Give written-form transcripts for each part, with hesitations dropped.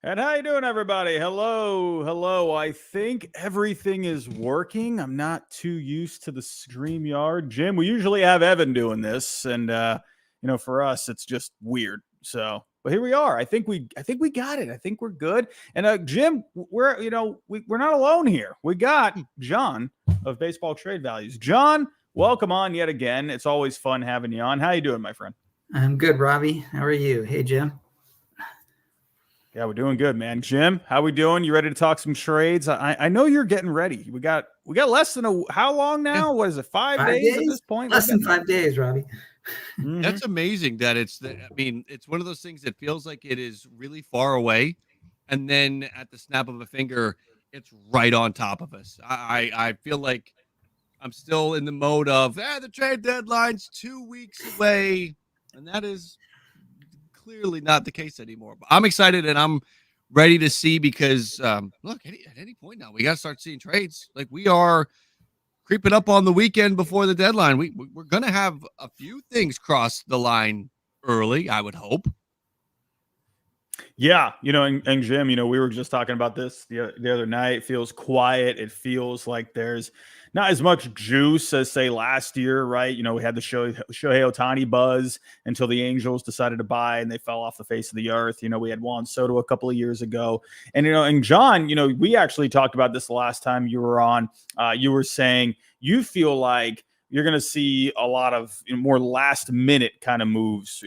And how you doing, everybody? Hello, hello. I think everything is working. I'm not too used to the StreamYard. Jim, we usually have Evan doing this, and for us, it's just weird. So, but here we are. I think we got it. I think we're good. And Jim, we're not alone here. We got John of Baseball Trade Values. John, welcome on yet again. It's always fun having you on. How you doing, my friend? I'm good, Robbie. How are you? Hey, Jim. Yeah, we're doing good, man. Jim, how we doing? You ready to talk some trades? I know you're getting ready. We got less than how long Yeah, now? What is it? 5 days at 5 days? this point? Less than 5 days, Robbie. that's amazing that it's one of those things that feels like it is really far away, and then at the snap of a finger, it's right on top of us. I feel like I'm still in the mode of the trade deadline's 2 weeks away, and that is clearly not the case anymore. But I'm excited and I'm ready to see because look, at any point now we got to start seeing trades. Like we are creeping up on the weekend before the deadline. We're gonna have a few things cross the line early, I would hope. Yeah, and Jim, we were just talking about this the other night. It feels quiet. It feels like there's not as much juice as say last year, right? We had the Shohei Ohtani buzz until the Angels decided to buy and they fell off the face of the earth. We had Juan Soto a couple of years ago, and John, we actually talked about this the last time you were on. You were saying you feel like you're going to see a lot of more last minute kind of moves.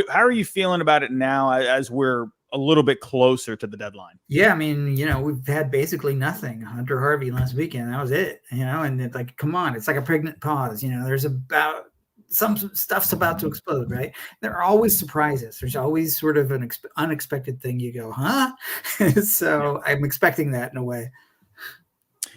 How are you feeling about it now as we're a little bit closer to the deadline? Yeah, I mean, we've had basically nothing. Hunter Harvey last weekend, that was it. And it's like, come on, it's like a pregnant pause. There's about some stuff's about to explode, right? There are always surprises. There's always sort of an unexpected thing. You go, huh? So I'm expecting that in a way.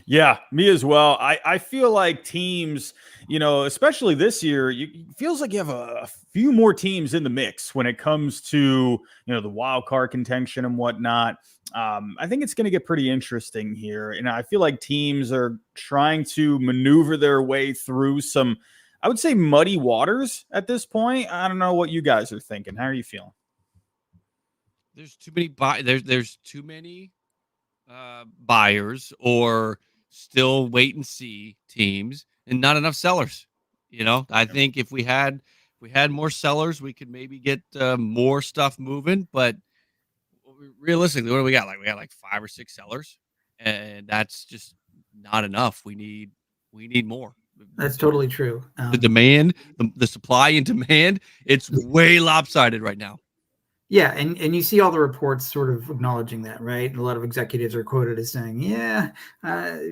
Yeah, me as well. I feel like teams, especially this year, it feels like you have a few more teams in the mix when it comes to, the wild card contention and whatnot. I think it's going to get pretty interesting here. And I feel like teams are trying to maneuver their way through some, I would say, muddy waters at this point. I don't know what you guys are thinking. How are you feeling? There's too many there's too many buyers or still wait and see teams and not enough sellers. I think if we had more sellers, we could maybe get more stuff moving. But realistically, what do we got? Like we got like 5 or 6 sellers, and that's just not enough. We need more. That's totally true. The demand, the supply and demand, it's way lopsided right now. Yeah, and you see all the reports sort of acknowledging that, right? A lot of executives are quoted as saying,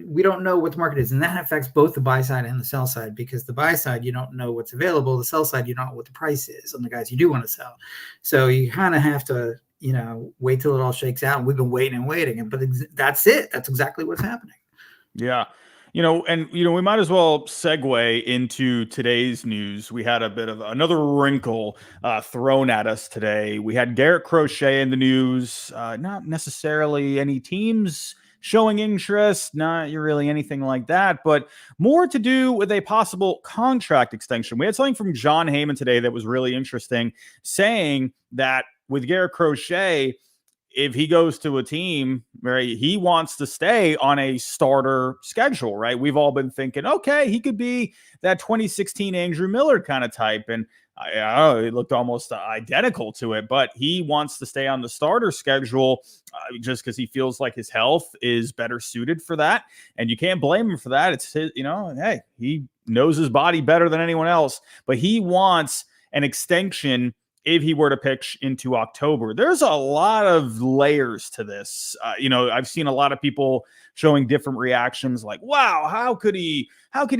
we don't know what the market is. And that affects both the buy side and the sell side, because the buy side, you don't know what's available. The sell side, you don't know what the price is on the guys you do want to sell. So you kind of have to, wait till it all shakes out. And we've been waiting and waiting. But that's it. That's exactly what's happening. Yeah. We might as well segue into today's news. We had a bit of another wrinkle thrown at us today. We had Garrett Crochet in the news, not necessarily any teams showing interest, not really anything like that, but more to do with a possible contract extension. We had something from John Heyman today that was really interesting, saying that with Garrett Crochet, if he goes to a team, right, he wants to stay on a starter schedule, right? We've all been thinking, okay, he could be that 2016 Andrew Miller kind of type. And I don't know, it looked almost identical to it, but he wants to stay on the starter schedule just because he feels like his health is better suited for that. And you can't blame him for that. It's his, hey, he knows his body better than anyone else, but he wants an extension if he were to pitch into October. There's a lot of layers to this. I've seen a lot of people showing different reactions like, wow, how could he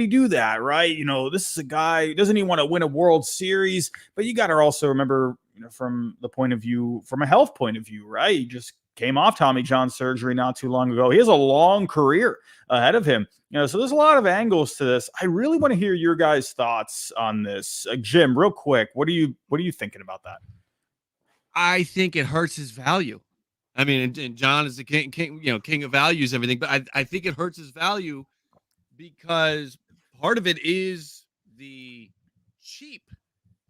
do that? Right. This is a guy, doesn't he want to win a World Series? But you got to also remember, from a health point of view, right? He just came off Tommy John surgery not too long ago. He has a long career ahead of him. So there's a lot of angles to this. I really want to hear your guys' thoughts on this. Jim, real quick, what are you thinking about that? I think it hurts his value. I mean, and John is the king of values, everything, but I think it hurts his value because part of it is the cheap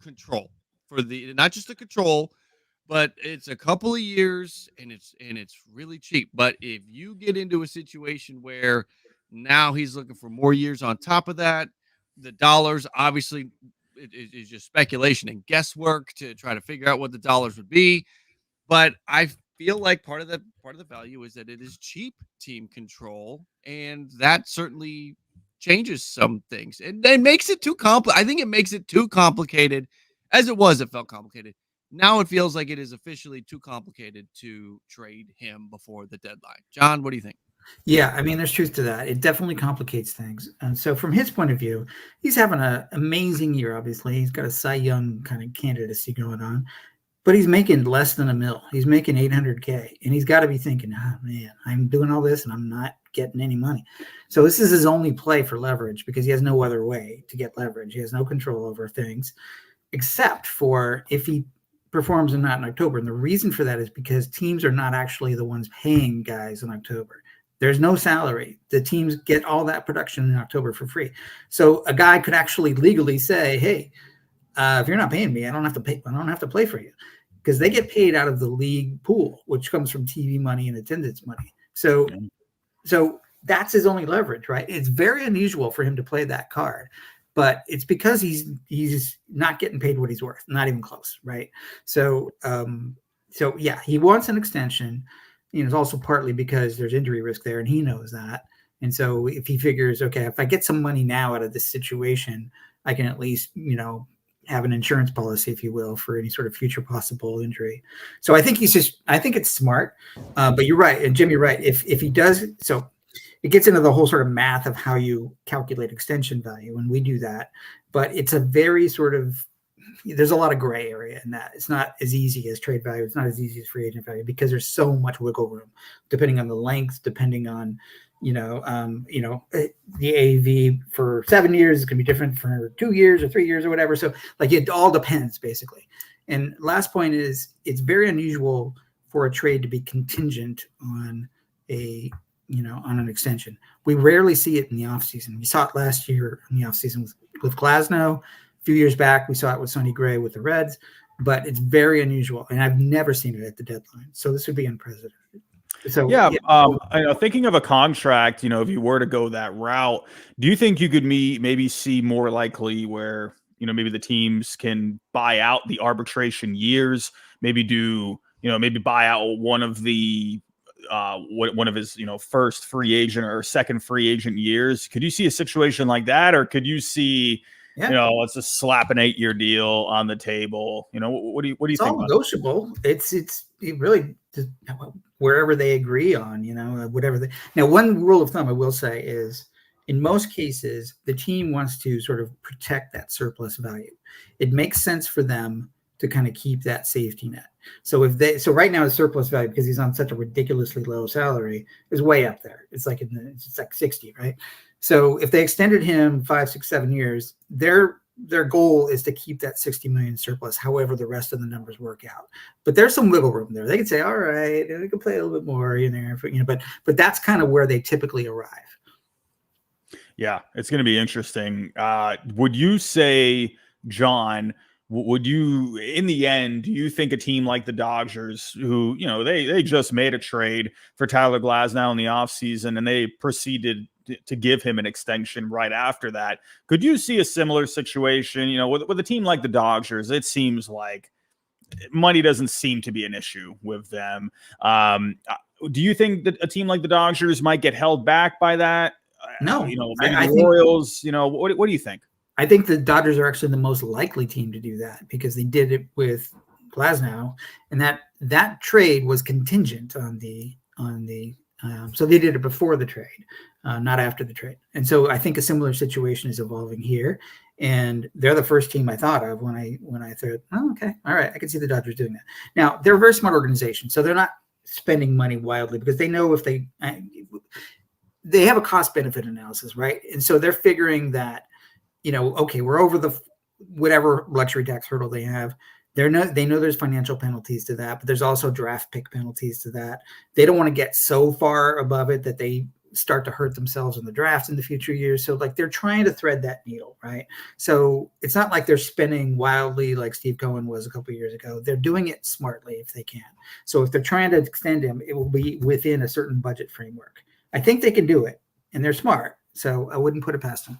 control for the, not just the control, but it's a couple of years and it's really cheap. But if you get into a situation where now he's looking for more years on top of that, the dollars obviously is just speculation and guesswork to try to figure out what the dollars would be. But I feel like part of the value is that it is cheap team control, and that certainly changes some things. And it makes it too I think it makes it too complicated. As it was, it felt complicated. Now it feels like it is officially too complicated to trade him before the deadline. John, what do you think? Yeah, I mean, there's truth to that. It definitely complicates things. And so from his point of view, he's having an amazing year, obviously. He's got a Cy Young kind of candidacy going on, but he's making less than $1 million. He's making $800K, and he's got to be thinking, oh, man, I'm doing all this and I'm not getting any money. So this is his only play for leverage because he has no other way to get leverage. He has no control over things except for if he performs or not in October. And the reason for that is because teams are not actually the ones paying guys in October. There's no salary. The teams get all that production in October for free. So a guy could actually legally say, hey, if you're not paying me, I don't have to pay. I don't have to play for you, because they get paid out of the league pool, which comes from TV money and attendance money. So that's his only leverage, right? It's very unusual for him to play that card, but it's because he's not getting paid what he's worth, not even close, right? So yeah, he wants an extension. You know, it's also partly because there's injury risk there, and he knows that. And so if he figures, okay, if I get some money now out of this situation, I can at least, you know, have an insurance policy, if you will, for any sort of future possible injury. So I think I think it's smart. But you're right. And Jim, you're right. If he does, so it gets into the whole sort of math of how you calculate extension value, and we do that. But it's a very sort of, there's a lot of gray area in that. It's not as easy as trade value. It's not as easy as free agent value because there's so much wiggle room, depending on the length, depending on, the AAV for 7 years is going to be different for 2 years or 3 years or whatever. So like it all depends basically. And last point is, it's very unusual for a trade to be contingent on on an extension. We rarely see it in the offseason. We saw it last year in the offseason with Glasnow. A few years back, we saw it with Sonny Gray with the Reds, but it's very unusual, and I've never seen it at the deadline. So this would be unprecedented. So yeah. Thinking of a contract, if you were to go that route, do you think you could maybe see more likely where maybe the teams can buy out the arbitration years, maybe buy out one of the one of his first free agent or second free agent years? Could you see a situation like that, or could you see? Yeah. Let's just slap an 8-year deal on the table. What do you think? It's all negotiable. It really just wherever they agree on, whatever. Now, one rule of thumb I will say is, in most cases, the team wants to sort of protect that surplus value. It makes sense for them to kind of keep that safety net. So right now, his surplus value, because he's on such a ridiculously low salary, is way up there. It's like it's like 60, right? So if they extended him 5, 6, 7 years, their goal is to keep that 60 million surplus, however the rest of the numbers work out. But there's some wiggle room there. They could say, all right, we can play a little bit more in there, but that's kind of where they typically arrive. Yeah, it's going to be interesting. Would you say, John, in the end, do you think a team like the Dodgers, who, they just made a trade for Tyler Glasnow in the offseason, and they proceeded to give him an extension right after that, could you see a similar situation, with a team like the Dodgers? It seems like money doesn't seem to be an issue with them. Do you think that a team like the Dodgers might get held back by that? No, maybe the Orioles, what do you think? I think the Dodgers are actually the most likely team to do that, because they did it with Glasnow, and that trade was contingent on the so they did it before the trade, not after the trade. And so I think a similar situation is evolving here, and they're the first team I thought of when I thought, oh, okay, all right, I can see the Dodgers doing that. Now, they're a very smart organization, so they're not spending money wildly, because they know if they have a cost benefit analysis, right? And so they're figuring that, okay, we're over the whatever luxury tax hurdle they have. They know there's financial penalties to that, but there's also draft pick penalties to that. They don't want to get so far above it that they start to hurt themselves in the draft in the future years. So like they're trying to thread that needle, right? So it's not like they're spending wildly like Steve Cohen was a couple of years ago. They're doing it smartly if they can. So if they're trying to extend him, it will be within a certain budget framework. I think they can do it, and they're smart. So I wouldn't put it past them.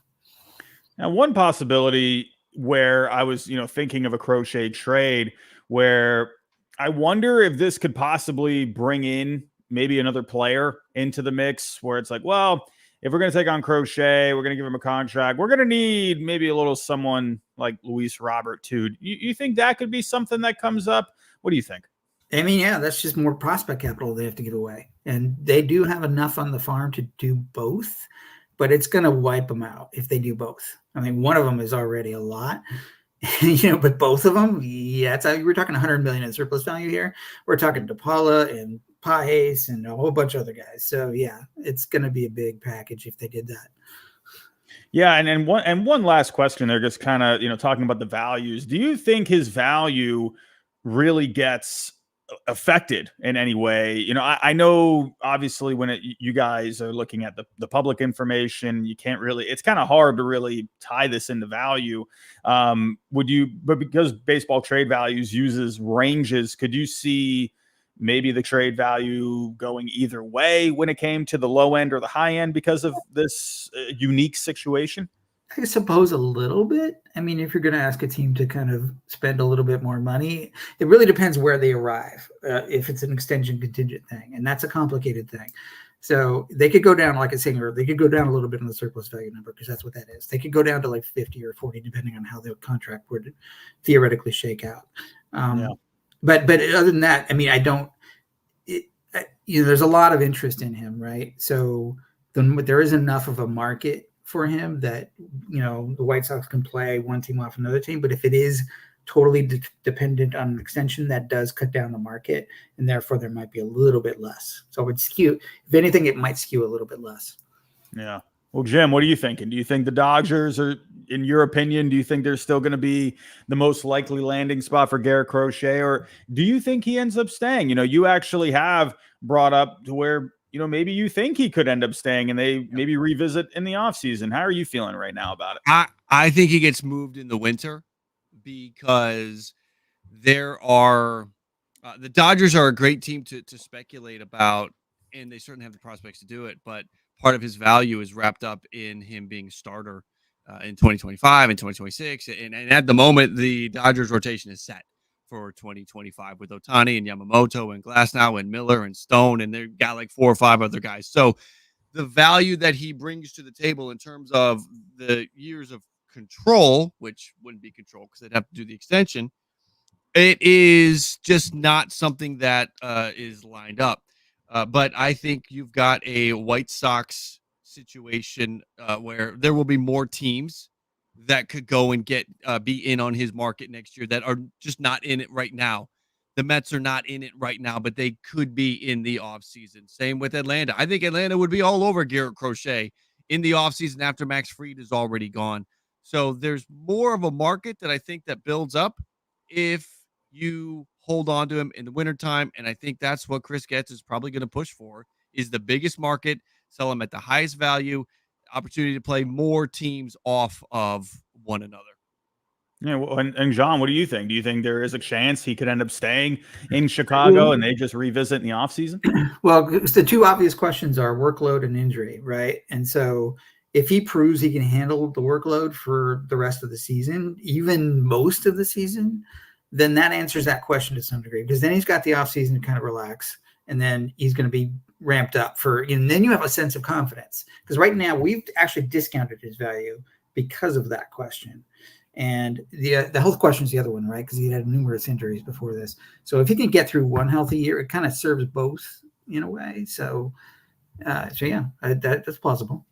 Now, one possibility where I was, thinking of a Crochet trade where I wonder if this could possibly bring in maybe another player into the mix where it's like, well, if we're going to take on Crochet, we're going to give him a contract. We're going to need maybe a little someone like Luis Robert too. You think that could be something that comes up? What do you think? I mean, yeah, that's just more prospect capital they have to give away. And they do have enough on the farm to do both, but it's going to wipe them out if they do both. I mean, one of them is already a lot, but both of them, yeah, we're talking 100 million in surplus value here. We're talking DePaula and Pajes and a whole bunch of other guys. So yeah, it's going to be a big package if they did that. Yeah, and one last question there, just kind of talking about the values. Do you think his value really gets affected in any way? I know obviously when you guys are looking at the public information, you can't really, it's kind of hard to really tie this into value. But because baseball trade values uses ranges, could you see maybe the trade value going either way when it came to the low end or the high end because of this unique situation? I suppose a little bit. I mean, if you're going to ask a team to kind of spend a little bit more money, it really depends where they arrive. If it's an extension contingent thing, and that's a complicated thing. So they could go down, like I was saying earlier, they could go down a little bit on the surplus value number because that's what that is. They could go down to like 50 or 40, depending on how the contract would theoretically shake out. But other than that, I mean, there's a lot of interest in him, right? So there is enough of a market for him that, the White Sox can play one team off another team. But if it is totally dependent on an extension, that does cut down the market, and therefore there might be a little bit less. So it would skew, if anything, it might skew a little bit less. Yeah. Well, Jim, what are you thinking? Do you think the Dodgers are, in your opinion, do you think they're still going to be the most likely landing spot for Garrett Crochet, or do you think he ends up staying? You actually have brought up to where, maybe you think he could end up staying and they maybe revisit in the offseason. How are you feeling right now about it? I think he gets moved in the winter because there are the Dodgers are a great team to speculate about, and they certainly have the prospects to do it. But part of his value is wrapped up in him being a starter in 2025 and 2026. And at the moment, the Dodgers rotation is set for 2025 with Ohtani and Yamamoto and Glasnow and Miller and Stone, and they've got like 4 or 5 other guys. So the value that he brings to the table in terms of the years of control, which wouldn't be control because they'd have to do the extension, it is just not something that is lined up. But I think you've got a White Sox situation where there will be more teams that could go and be in on his market next year that are just not in it right now. The Mets are not in it right now, but they could be in the offseason. Same with Atlanta. I think Atlanta would be all over Garrett Crochet in the offseason after Max Fried is already gone. So there's more of a market that I think that builds up if you hold on to him in the wintertime. And I think that's what Chris Getz is probably going to push for, is the biggest market, sell him at the highest value, opportunity to play more teams off of one another. Yeah, well, and John, what do you think? Do you think there is a chance he could end up staying in Chicago and they just revisit in the offseason? Well, the two obvious questions are workload and injury, right? And so if he proves he can handle the workload for the rest of the season, even most of the season, then that answers that question to some degree, because then he's got the offseason to kind of relax, and then he's going to be ramped up and then you have a sense of confidence, because right now we've actually discounted his value because of that question. And the health question is the other one, right? Because he had numerous injuries before this. So if he can get through one healthy year, it kind of serves both in a way. So yeah, that's plausible.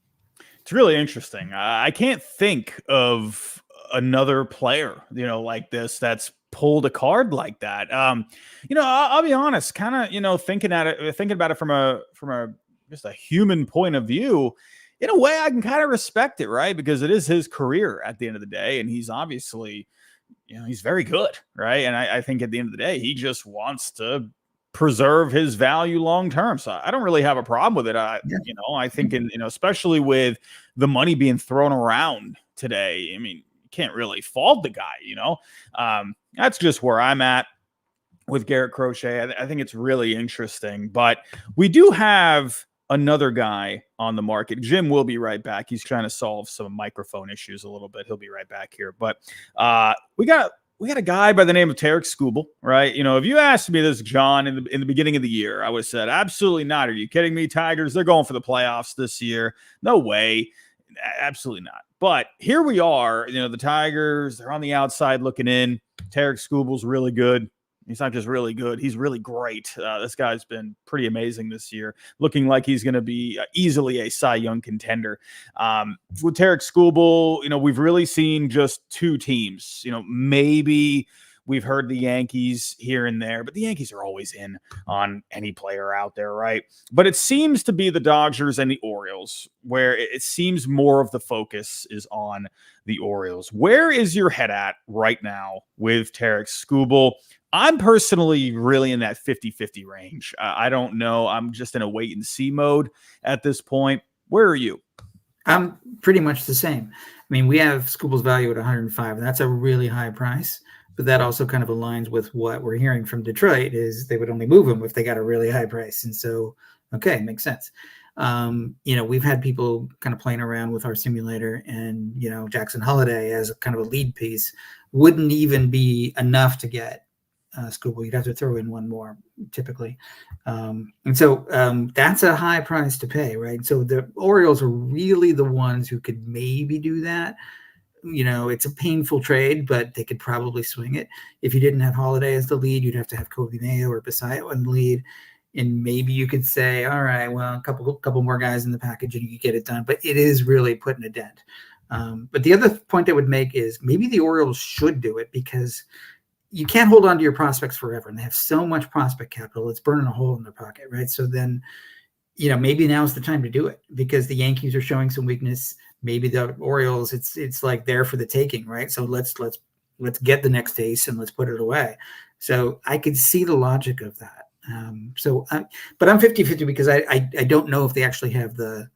It's really interesting. I can't think of another player, like this that's pulled a card like that. I'll be honest, kind of, thinking about it from a just a human point of view. In a way, I can kind of respect it, right? Because it is his career at the end of the day, and he's obviously, he's very good, right? And I think at the end of the day, he just wants to preserve his value long term. So I don't really have a problem with it. I think especially with the money being thrown around today, I mean, you can't really fault the guy. That's just where I'm at with Garrett Crochet. I think it's really interesting, but we do have another guy on the market. Jim will be right back. He's trying to solve some microphone issues a little bit. He'll be right back here. But we got a guy by the name of Tarik Skubal, right? If you asked me this, John, in the beginning of the year, I would have said, absolutely not. Are you kidding me? Tigers, they're going for the playoffs this year. No way. Absolutely not. But here we are. The Tigers, they're on the outside looking in. Tarik Skubal's really good. He's not just really good. He's really great. This guy's been pretty amazing this year, looking like he's going to be easily a Cy Young contender. With Tarik Skubal, we've really seen just two teams. Maybe we've heard the Yankees here and there, but the Yankees are always in on any player out there, right? But it seems to be the Dodgers and the Orioles, where it seems more of the focus is on the Orioles. Where is your head at right now with Tarik Skubal? I'm personally really in that 50-50 range. I don't know. I'm just in a wait and see mode at this point. Where are you? I'm pretty much the same. I mean, we have Skubal's value at 105, and that's a really high price. But that also kind of aligns with what we're hearing from Detroit is they would only move him if they got a really high price. And so, okay, makes sense. We've had people kind of playing around with our simulator, and, Jackson Holiday as a kind of a lead piece wouldn't even be enough to get Skubal. You'd have to throw in one more typically. And so that's a high price to pay, right? So the Orioles are really the ones who could maybe do that. It's a painful trade, but they could probably swing it. If you didn't have Holiday as the lead, you'd have to have Kobe Mayo or Basayo in the lead. And maybe you could say, all right, well, a couple more guys in the package and you could get it done. But it is really putting a dent. But the other point I would make is maybe the Orioles should do it because you can't hold on to your prospects forever. And they have so much prospect capital. It's burning a hole in their pocket, right? So then, maybe now's the time to do it because the Yankees are showing some weakness. Maybe the Orioles, it's like there for the taking, right? So let's get the next ace and let's put it away. So I could see the logic of that. But I'm 50-50 because I don't know if they actually have the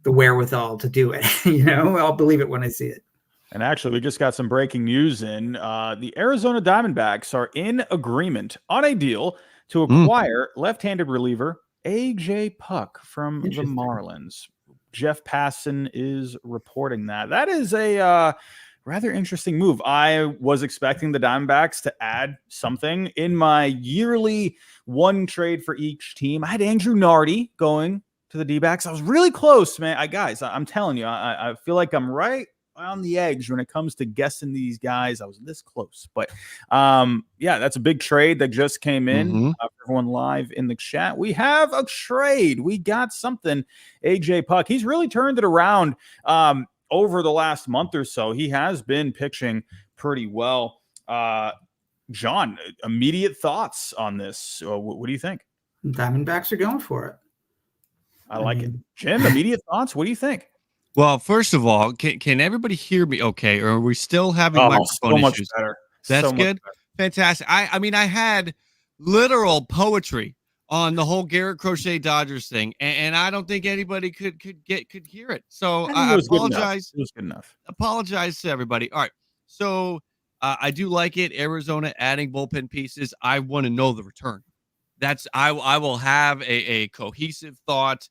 wherewithal to do it. I'll believe it when I see it. And actually, we just got some breaking news in. The Arizona Diamondbacks are in agreement on a deal to acquire left-handed reliever AJ Puck from the Marlins. Jeff Passan is reporting that. That is a rather interesting move. I was expecting the Diamondbacks to add something in my yearly one trade for each team. I had Andrew Nardi going to the D-backs. I was really close, man. I'm telling you, I feel like I'm right on the edge when it comes to guessing these guys. I was this close, but that's a big trade that just came in. For everyone live in the chat, we have a trade. We got something. AJ Puck, he's really turned it around over the last month or so. He has been pitching pretty well. John, immediate thoughts on this? What do you think? Diamondbacks are going for it. I like it. Jim, immediate thoughts? What do you think? Well, first of all, can everybody hear me okay? Or are we still having microphone issues? Much better. That's so good. Fantastic. I mean, I had literal poetry on the whole Garrett Crochet Dodgers thing, and I don't think anybody could hear it. So I apologize. It was good enough. Apologize to everybody. All right. So I do like it. Arizona adding bullpen pieces. I want to know the return. I will have a cohesive thought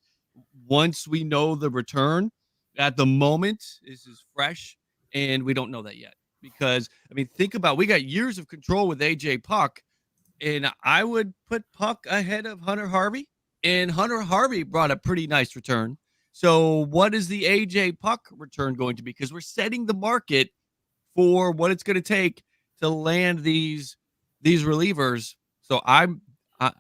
once we know the return. At the moment, this is fresh, and we don't know that yet. Because, I mean, think about we got years of control with AJ Puck, and I would put Puck ahead of Hunter Harvey, and Hunter Harvey brought a pretty nice return. So what is the AJ Puck return going to be? Because we're setting the market for what it's going to take to land these relievers. So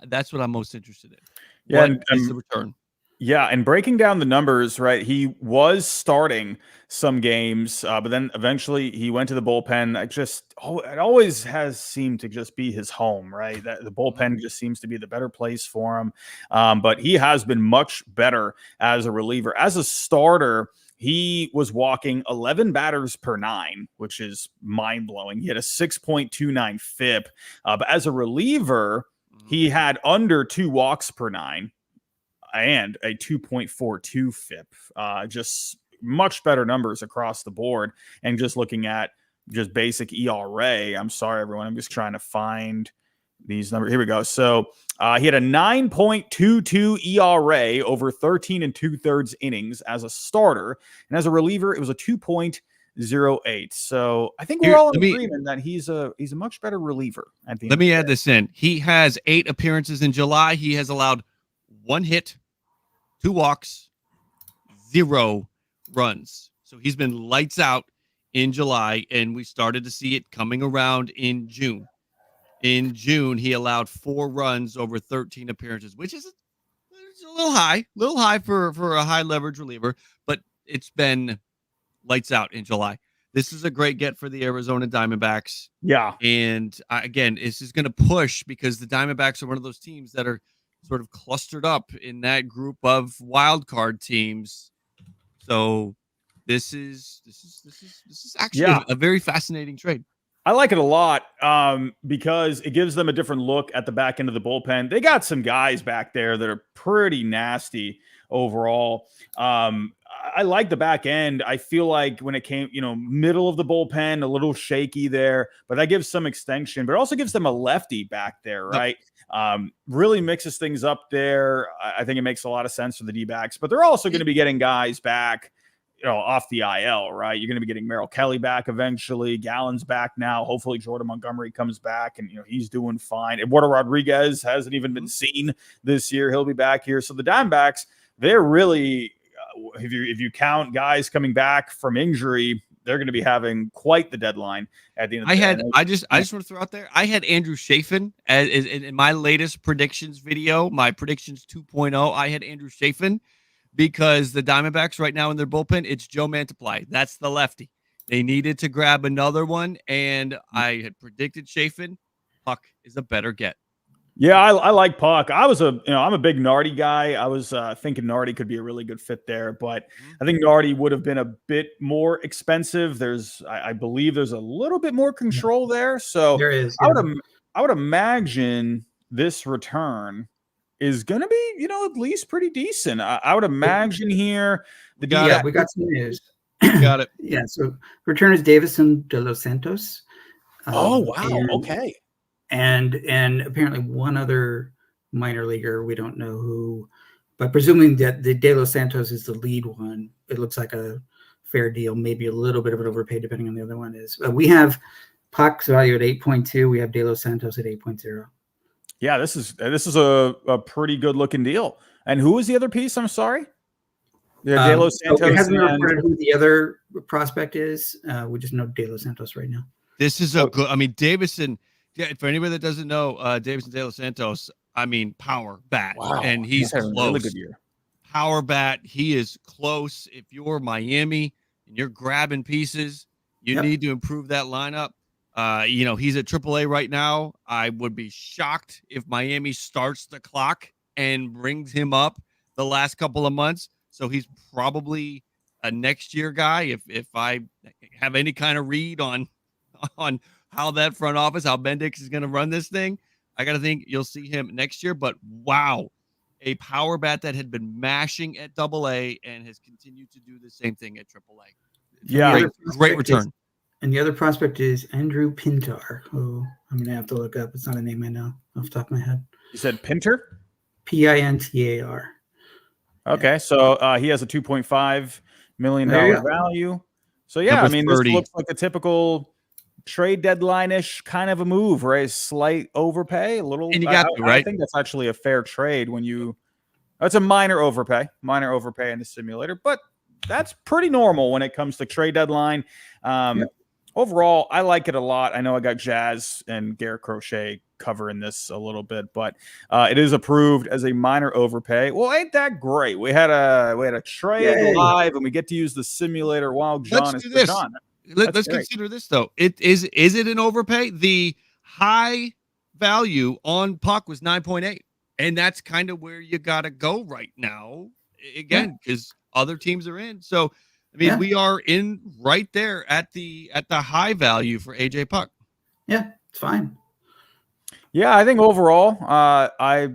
that's what I'm most interested in. Yeah, what is the return? Yeah, and breaking down the numbers, right? He was starting some games, but then eventually he went to the bullpen. It always has seemed to just be his home, right? That the bullpen just seems to be the better place for him. But he has been much better as a reliever. As a starter, he was walking 11 batters per 9, which is mind-blowing. He had a 6.29 FIP. But as a reliever, He had under 2 walks per 9 and a 2.42 FIP. Just much better numbers across the board. And just looking at just basic ERA, I'm sorry, everyone. I'm just trying to find these numbers. Here we go. So he had a 9.22 ERA over 13 2/3 innings as a starter. And as a reliever, it was a 2.08. So I think we're all in agreement that he's a much better reliever at the end. Let me add this in. He has 8 appearances in July. He has allowed 1 hit, 2 walks, 0 runs. So he's been lights out in July, and we started to see it coming around in June. In June, he allowed 4 runs over 13 appearances, which is a little high for a high leverage reliever, but it's been lights out in July. This is a great get for the Arizona Diamondbacks. Yeah. And again, this is going to push because the Diamondbacks are one of those teams that are sort of clustered up in that group of wild card teams. So this is actually a very fascinating trade. I like it a lot because it gives them a different look at the back end of the bullpen. They got some guys back there that are pretty nasty overall. I like the back end. I feel like when it came, middle of the bullpen, a little shaky there, but that gives some extension, but it also gives them a lefty back there, right? Really mixes things up there. I think it makes a lot of sense for the D-backs, but they're also going to be getting guys back off the IL, right? You're going to be getting Merrill Kelly back eventually. Gallen's back now. Hopefully Jordan Montgomery comes back and, he's doing fine. Eduardo Rodriguez hasn't even been seen this year. He'll be back here. So the Diamondbacks, they're really, if you count guys coming back from injury, they're going to be having quite the deadline at the end of the day. I just want to throw out there, I had Andrew Chafin as in my latest predictions video, my predictions 2.0. I had Andrew Chafin because the Diamondbacks right now in their bullpen, it's Joe Mantiply. That's the lefty. They needed to grab another one, and I had predicted Chafin. Puck is a better get. Yeah, I like Puck. I'm a big Nardi guy. I was thinking Nardi could be a really good fit there, but I think Nardi would have been a bit more expensive. I believe there's a little bit more control there. So there is. Yeah. I would imagine this return is going to be, at least pretty decent. I would imagine here. We got some news. Got it. Yeah. So return is Davison de los Santos. Oh, wow. Okay. And apparently one other minor leaguer, we don't know who, but presuming that the De Los Santos is the lead one, it looks like a fair deal, maybe a little bit of an overpay depending on the other one is. We have Puck's value at 8.2. We have De Los Santos at 8.0. Yeah, this is a pretty good looking deal. And who was the other piece? I'm sorry. Yeah, De Los Santos. It hasn't been reported who the other prospect is. We just know De Los Santos right now. This is a good. I mean, Davison. Yeah, for anybody that doesn't know, Davison de los Santos. I mean, power bat, and he's close. A really good year. Power bat. He is close. If you're Miami and you're grabbing pieces, you need to improve that lineup. He's at AAA right now. I would be shocked if Miami starts the clock and brings him up the last couple of months. So he's probably a next year guy. If I have any kind of read on how that front office, how Bendix is going to run this thing, I got to think you'll see him next year. But wow, a power bat that had been mashing at AA and has continued to do the same thing at AAA. Yeah, great return. And the other prospect is Andrew Pintar, who I'm going to have to look up. It's not a name I know off the top of my head. You said Pinter? Pintar. Okay, yeah. So he has a $2.5 million value. So yeah, Number 30. This looks like a typical trade deadline-ish kind of a move, right? Slight overpay, a little. And you got to, right? I think that's actually a fair trade it's a minor overpay in the simulator, but that's pretty normal when it comes to trade deadline. Overall, I like it a lot. I know I got Jazz and Garrett Crochet covering this a little bit, but it is approved as a minor overpay. Well, ain't that great? We had a trade live, and we get to use the simulator while John is on. Let's consider this though. Is it an overpay? The high value on Puck was 9.8, and that's kind of where you got to go right now. Again, because other teams are in. So I mean, we are in right there at the high value for AJ Puck. Yeah, it's fine. Yeah, I think overall, I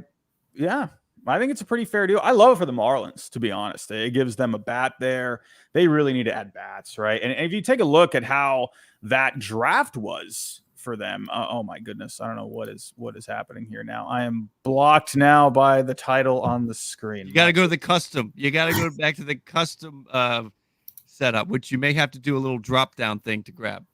think it's a pretty fair deal. I love it for the Marlins, to be honest. It gives them a bat there. They really need to add bats, right? And if you take a look at how that draft was for them, oh my goodness, I don't know what is happening here now. I am blocked now by the title on the screen. You got to go to the custom. You got to go back to the custom setup, which you may have to do a little drop down thing to grab.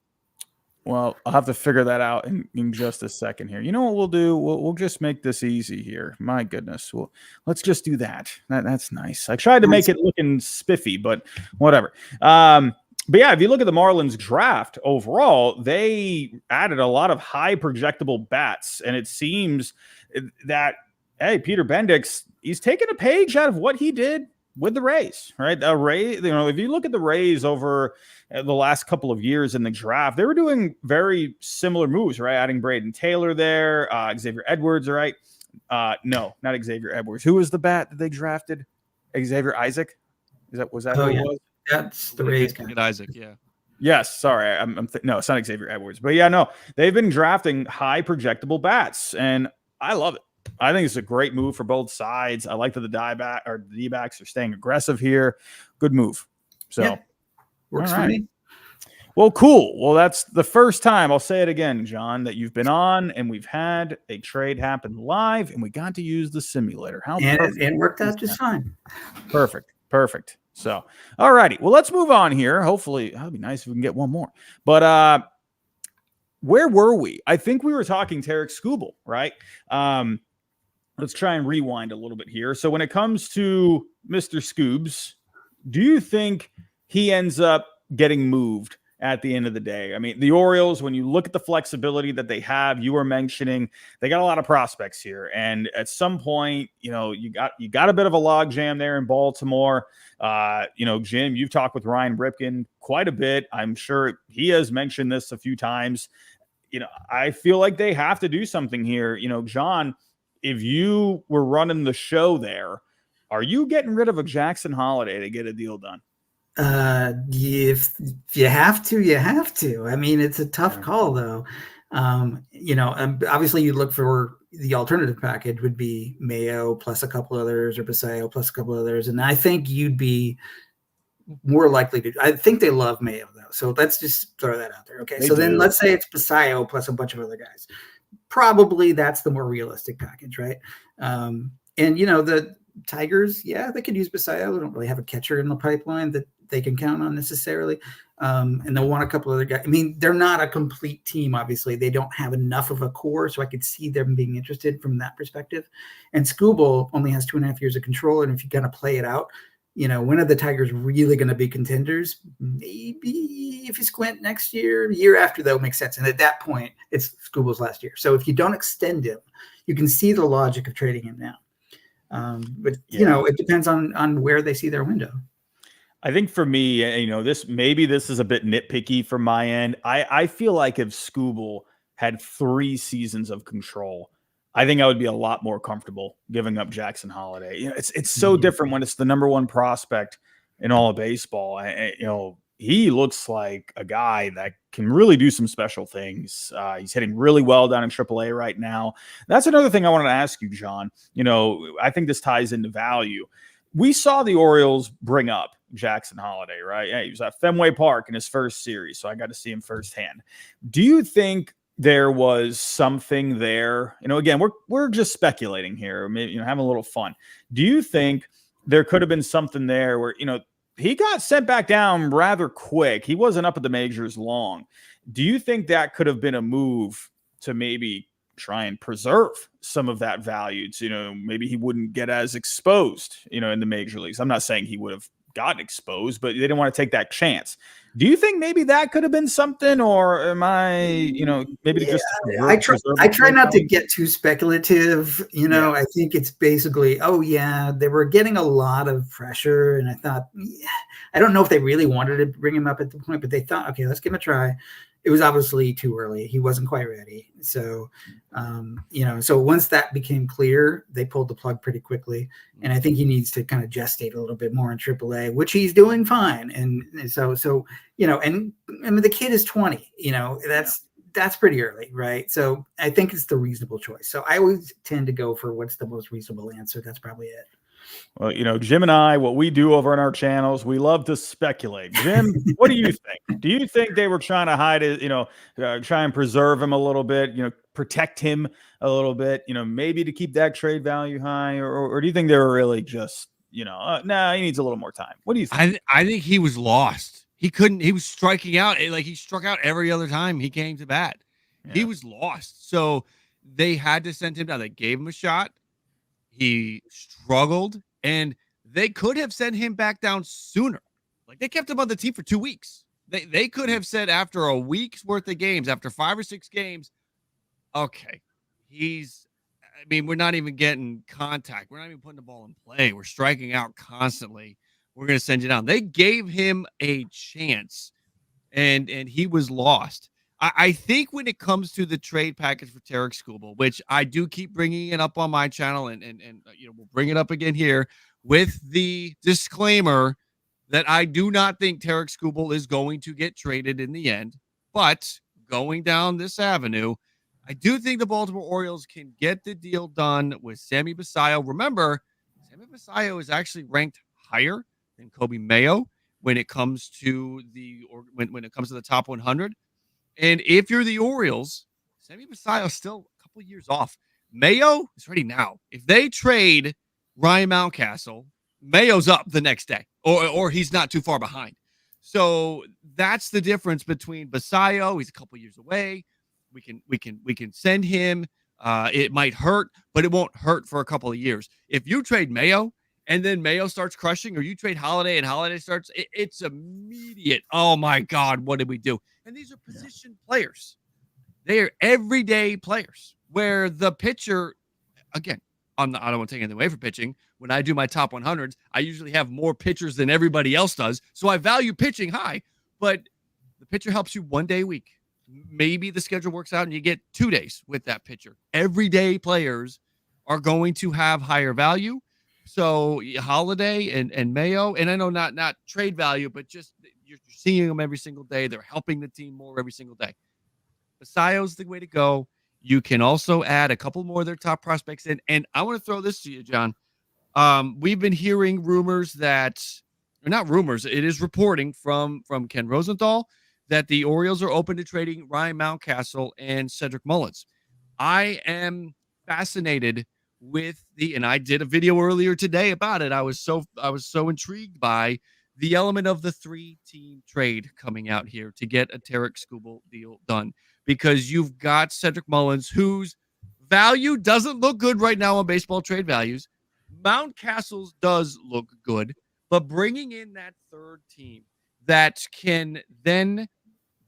Well, I'll have to figure that out in just a second here. You know what we'll do? We'll just make this easy here. My goodness. Let's just do that. That's nice. I tried to make it looking spiffy, but whatever. But yeah, if you look at the Marlins draft overall, they added a lot of high projectable bats. And it seems that, hey, Peter Bendix, he's taking a page out of what he did with the Rays, right? The Rays, if you look at the Rays over the last couple of years in the draft, they were doing very similar moves, right? Adding Braden Taylor there, Xavier Edwards, right? No, not Xavier Edwards. Who was the bat that they drafted? Xavier Isaac? Was that who it was? That's the Rays guy. Isaac, yeah. Yes, sorry. No, it's not Xavier Edwards. But yeah, no, they've been drafting high projectable bats, and I love it. I think it's a great move for both sides. I like that the D-backs are staying aggressive here. Good move. So, yeah, works for me. Well, cool. Well, that's the first time, I'll say it again, John, that you've been on and we've had a trade happen live and we got to use the simulator. And worked out just fine. Perfect. So, all righty. Well, let's move on here. Hopefully, that'd be nice if we can get one more. But where were we? I think we were talking Tarik Skubal, right? Let's try and rewind a little bit here. So when it comes to Mr. Scoobs, do you think he ends up getting moved at the end of the day? I mean, the Orioles, when you look at the flexibility that they have, you were mentioning they got a lot of prospects here. And at some point, you got a bit of a logjam there in Baltimore. Jim, you've talked with Ryan Ripken quite a bit. I'm sure he has mentioned this a few times. I feel like they have to do something here. John, if you were running the show there, are you getting rid of a Jackson Holiday to get a deal done? If you have to, you have to. I mean, it's a tough call, though. Obviously you look for the alternative package would be Mayo plus a couple others or Basayo plus a couple others. And I think you'd be more likely to. I think they love Mayo, though. So let's just throw that out there. Okay. Then let's say it's Basayo plus a bunch of other guys. Probably that's the more realistic package, right? The Tigers, yeah, they could use Basayo. They don't really have a catcher in the pipeline that they can count on necessarily. And they'll want a couple other guys. I mean, they're not a complete team, obviously. They don't have enough of a core, so I could see them being interested from that perspective. And Skubal only has 2.5 years of control, and if you kind of play it out, when are the Tigers really going to be contenders? Maybe if you squint next year, the year after, that would make sense. And at that point, it's Skubal's last year. So if you don't extend him, you can see the logic of trading him now. It depends on where they see their window. I think for me, this is a bit nitpicky from my end. I feel like if Skubal had 3 seasons of control, I think I would be a lot more comfortable giving up Jackson Holiday. It's so different when it's the number 1 prospect in all of baseball. He looks like a guy that can really do some special things. He's hitting really well down in AAA right now. That's another thing I wanted to ask you, John. I think this ties into value. We saw the Orioles bring up Jackson Holiday, right? Yeah, he was at Fenway Park in his first series, so I got to see him firsthand. Do you think there was something there? Again, we're just speculating here, maybe having a little fun. Do you think there could have been something there where he got sent back down rather quick? He wasn't up at the majors long. Do you think that could have been a move to maybe try and preserve some of that value to, maybe he wouldn't get as exposed, in the major leagues? I'm not saying he would have gotten exposed, but they didn't want to take that chance. Do you think maybe that could have been something, or am I, maybe just I try not to get too speculative. I think it's basically, they were getting a lot of pressure, and I thought, I don't know if they really wanted to bring him up at the point, but they thought, okay, let's give him a try. It was obviously too early. He wasn't quite ready. So, so once that became clear, they pulled the plug pretty quickly. And I think he needs to kind of gestate a little bit more in AAA, which he's doing fine. And so, and I mean, the kid is 20, that's pretty early, right? So I think it's the reasonable choice. So I always tend to go for what's the most reasonable answer. That's probably it. Well, Jim and I, what we do over on our channels, we love to speculate. Jim, what do you think? Do you think they were trying to hide it, try and preserve him a little bit, protect him a little bit, maybe to keep that trade value high? Or do you think they were really just, nah, he needs a little more time? What do you think? I think he was lost. He was striking out. Like he struck out every other time he came to bat. Yeah. He was lost. So they had to send him down. They gave him a shot. He struggled. And they could have sent him back down sooner. Like they kept him on the team for 2 weeks. They could have said after a week's worth of games, after 5 or 6 games, okay, we're not even getting contact. We're not even putting the ball in play. We're striking out constantly. We're going to send you down. They gave him a chance, and he was lost. I think when it comes to the trade package for Tarik Skubal, which I do keep bringing it up on my channel, and we'll bring it up again here with the disclaimer that I do not think Tarik Skubal is going to get traded in the end. But going down this avenue, I do think the Baltimore Orioles can get the deal done with Sammy Basallo. Remember, Sammy Basallo is actually ranked higher than Kobe Mayo when it comes to when it comes to the top 100. And if you're the Orioles, Sammy Basallo is still a couple years off. Mayo is ready now. If they trade Ryan Mountcastle, Mayo's up the next day, or he's not too far behind. So that's the difference between Basallo. He's a couple years away. We can send him. It might hurt, but it won't hurt for a couple of years. If you trade Mayo and then Mayo starts crushing, or you trade Holiday and Holiday starts, it's immediate. Oh my God, what did we do? And these are position players. They are everyday players where the pitcher, again, I don't want to take anything away from pitching. When I do my top 100s, I usually have more pitchers than everybody else does. So I value pitching high, but the pitcher helps you 1 day a week. Maybe the schedule works out and you get 2 days with that pitcher. Everyday players are going to have higher value. So Holiday and Mayo, and I know not trade value, but just you're seeing them every single day. They're helping the team more every single day. Basallo's the way to go. You can also add a couple more of their top prospects in. And I want to throw this to you, John. We've been hearing rumors that, or not rumors, it is reporting from Ken Rosenthal that the Orioles are open to trading Ryan Mountcastle and Cedric Mullins. I am fascinated with and I did a video earlier today about it. I was so intrigued by the element of the 3-team trade coming out here to get a Tarik Skubal deal done, because you've got Cedric Mullins, whose value doesn't look good right now on baseball trade values. Mountcastle's does look good, but bringing in that third team that can then,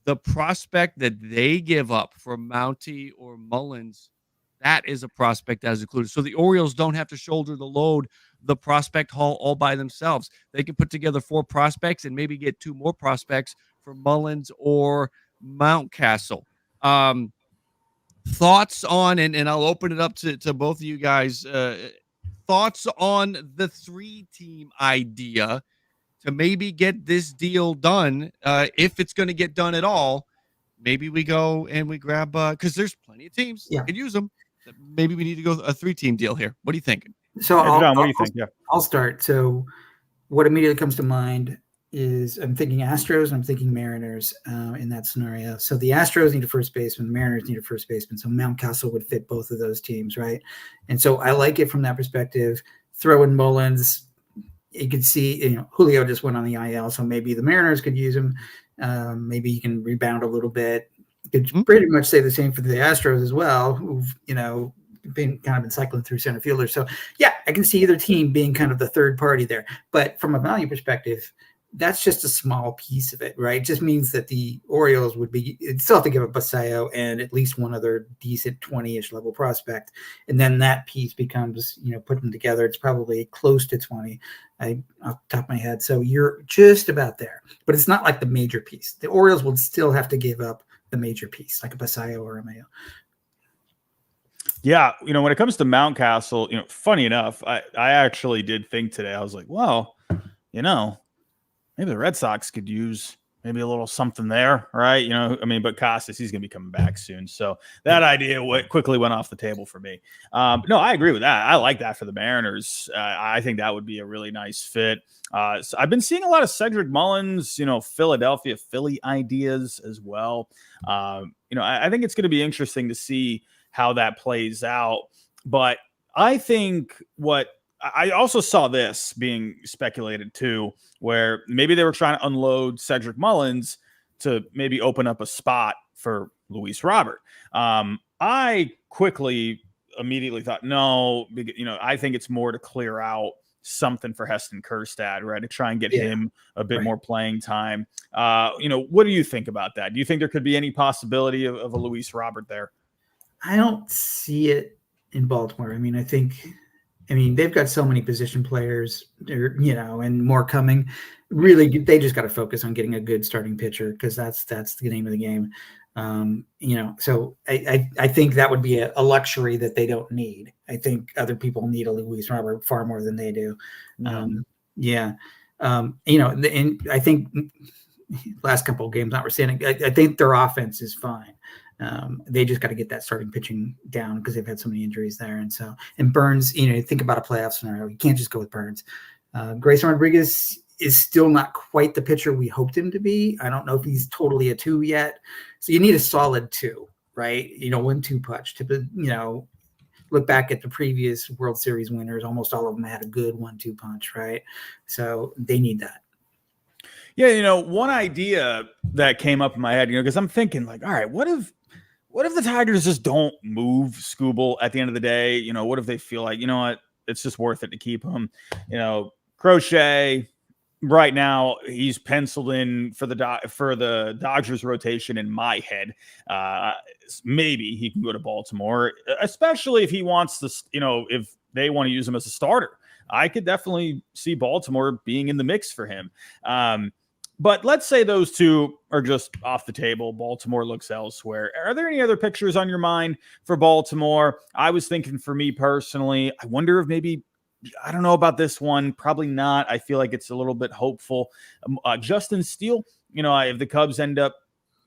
the prospect that they give up for Mountie or Mullins, that is a prospect that is included. So the Orioles don't have to shoulder the load, the prospect haul all by themselves. They can put together 4 prospects and maybe get 2 more prospects for Mullins or Mountcastle. Thoughts on, and I'll open it up to both of you guys, thoughts on the 3-team idea to maybe get this deal done, if it's going to get done at all. Maybe we go and we grab, because there's plenty of teams that could use them. Maybe we need to go a 3-team deal here. What are you thinking? So John, what do you think? Yeah, I'll start. So what immediately comes to mind is I'm thinking Astros and I'm thinking Mariners in that scenario. So the Astros need a first baseman, the Mariners need a first baseman. So Mountcastle would fit both of those teams, right? And so I like it from that perspective. Throw in Mullins. You could see, Julio just went on the IL, so maybe the Mariners could use him. Maybe he can rebound a little bit. You could pretty much say the same for the Astros as well, who've, been cycling through center fielders. So yeah, I can see either team being kind of the third party there. But from a value perspective, that's just a small piece of it, right? It just means that the Orioles still have to give up Basallo and at least one other decent 20-ish level prospect. And then that piece becomes, put them together. It's probably close to 20 off the top of my head. So you're just about there, but it's not like the major piece. The Orioles will still have to give up the major piece, like a Basallo or a Mayo. Yeah, when it comes to Mountcastle, funny enough, I actually did think today, I was like, well, maybe the Red Sox could use maybe a little something there, right? I mean, but Costas, he's going to be coming back soon. So that idea quickly went off the table for me. No, I agree with that. I like that for the Mariners. I think that would be a really nice fit. So I've been seeing a lot of Cedric Mullins, Philadelphia, Philly ideas as well. I think it's going to be interesting to see how that plays out. But I think I also saw this being speculated too, where maybe they were trying to unload Cedric Mullins to maybe open up a spot for Luis Robert. I immediately thought, no, I think it's more to clear out something for Heston Kjerstad, right? To try and get him a bit more playing time. What do you think about that? Do you think there could be any possibility of a Luis Robert there? I don't see it in Baltimore. I mean, they've got so many position players, and more coming. Really, they just got to focus on getting a good starting pitcher because that's the name of the game. So I think that would be a luxury that they don't need. I think other people need a Luis Robert far more than they do. And I think last couple of games notwithstanding, I think their offense is fine. They just got to get that starting pitching down because they've had so many injuries there. And Burns, think about a playoff scenario. You can't just go with Burns. Grayson Rodriguez is still not quite the pitcher we hoped him to be. I don't know if he's totally a 2 yet. So you need a solid 2, right? 1-2 punch. Look back at the previous World Series winners. Almost all of them had a good 1-2 punch, right? So they need that. Yeah, one idea that came up in my head, because I'm thinking like, all right, what if the Tigers just don't move Skubal at the end of the day? What if they feel like, what, it's just worth it to keep him? Crochet right now, he's penciled in for the Dodgers rotation in my head. Maybe he can go to Baltimore, especially if he wants to, if they want to use him as a starter. I could definitely see Baltimore being in the mix for him. But let's say those two are just off the table. Baltimore looks elsewhere. Are there any other pictures on your mind for Baltimore? I was thinking for me personally, I wonder if maybe, I don't know about this one. Probably not. I feel like it's a little bit hopeful. Justin Steele, if the Cubs end up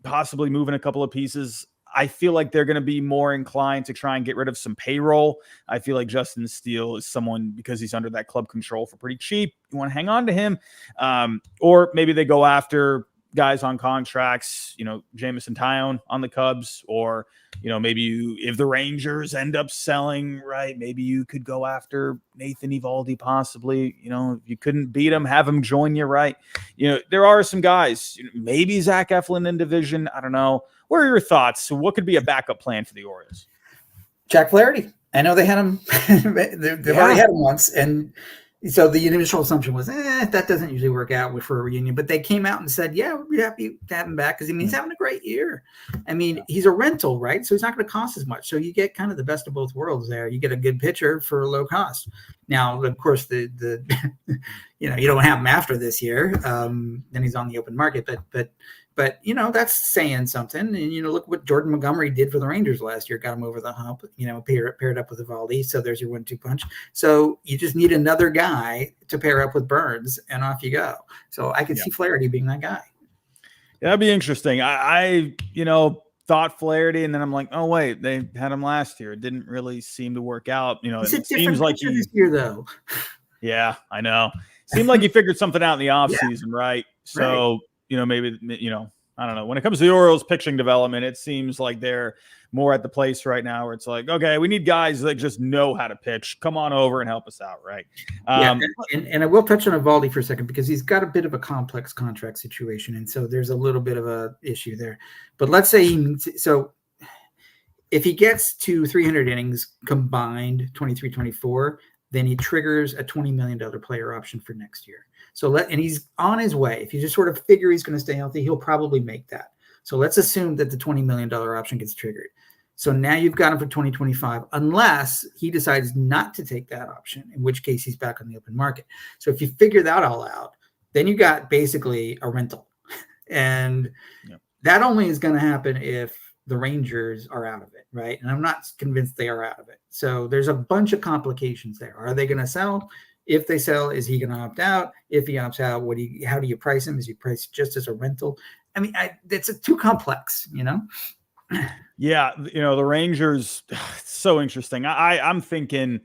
possibly moving a couple of pieces, I feel like they're going to be more inclined to try and get rid of some payroll. I feel like Justin Steele is someone, because he's under that club control for pretty cheap, you want to hang on to him. Or maybe they go after guys on contracts, Jameson Taillon on the Cubs, or, maybe if the Rangers end up selling, right, maybe you could go after Nathan Eovaldi possibly. If you couldn't beat him, have him join you, right? There are some guys, maybe Zach Eflin in division. I don't know. What are your thoughts? So what could be a backup plan for the Orioles? Jack Flaherty. I know they had him. They've already had him once. And so the initial assumption was, that doesn't usually work out for a reunion. But they came out and said, yeah, we'd be happy to have him back because he's having a great year. I mean, he's a rental, right? So he's not going to cost as much. So you get kind of the best of both worlds there. You get a good pitcher for a low cost. Now, of course, the you don't have him after this year. Then he's on the open market. But that's saying something. And, look what Jordan Montgomery did for the Rangers last year. Got him over the hump, paired up with Eovaldi. So there's your 1-2 punch. So you just need another guy to pair up with Burns, and off you go. So I could see Flaherty being that guy. Yeah, that'd be interesting. I thought Flaherty, and then I'm like, oh, wait, they had him last year. It didn't really seem to work out. It seems like this year, though. Yeah, I know. Seemed like he figured something out in the offseason, right? So, maybe, I don't know. When it comes to the Orioles pitching development, it seems like they're more at the place right now where it's like, okay, we need guys that just know how to pitch. Come on over and help us out, right? And I will touch on Eovaldi for a second because he's got a bit of a complex contract situation, and so there's a little bit of a issue there. But let's say if he gets to 300 innings combined, 23-24, then he triggers a $20 million player option for next year. And he's on his way. If you just sort of figure he's going to stay healthy, he'll probably make that. So let's assume that the $20 million option gets triggered. So now you've got him for 2025, unless he decides not to take that option, in which case he's back on the open market. So if you figure that all out, then you got basically a rental. And that only is going to happen if the Rangers are out of it, right? And I'm not convinced they are out of it. So there's a bunch of complications there. Are they going to sell? If they sell, is he going to opt out? If he opts out, how do you price him? Is he priced just as a rental? I mean, it's too complex, you know? Yeah, the Rangers, it's so interesting. I'm thinking,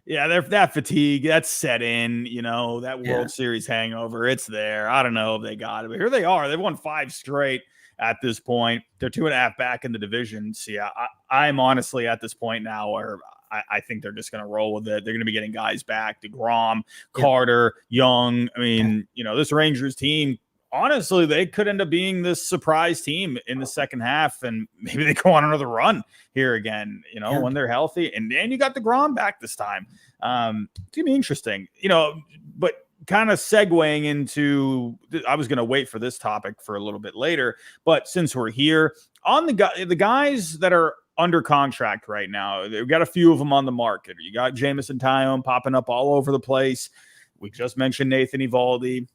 yeah, they're that fatigue that's set in, that World Series hangover, it's there. I don't know if they got it, but here they are. They've won 5 straight at this point. They're 2.5 back in the division. So yeah, I'm honestly at this point now where I think they're just going to roll with it. They're going to be getting guys back, DeGrom, Carter, Young. I mean, this Rangers team, honestly, they could end up being this surprise team in the second half, and maybe they go on another run here again, when they're healthy. And you got DeGrom back this time. It's going to be interesting, but kind of segueing into, I was going to wait for this topic for a little bit later, but since we're here on the guys that are under contract right now, we've got a few of them on the market. You got Jameson Taillon popping up all over the place. We just mentioned Nathan Eovaldi,